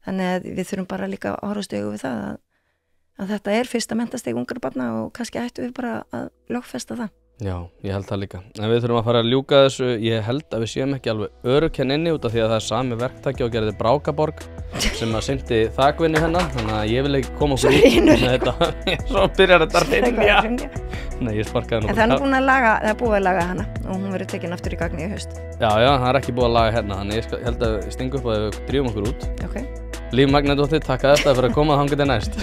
Þannig að við þurfum bara líka að horfast í augu við það að þetta fyrsta menntastig ungra barna og kannski ættum við bara að lögfesta það. Já, ég held það líka. En við þurfum að fara að ljúka þessu. Ég held að við séum ekki alveg örugg inni út af því að það sami verktaki og gerði Brákaborg sem sinnti þakvinni hennar. Þannig að ég vil ekki koma okkur út með þetta. Svo byrjar þetta að hrynja. Nei, ég sparkaði nú. En það búið að laga hana og hún verður tekin aftur í gagni í haust. Já, það ekki búið að laga hérna. Þannig ég held að stinga upp og við drífum okkur út. Okay. Líf Magnadóttir, takk að þetta fyrir að koma þangað til næst.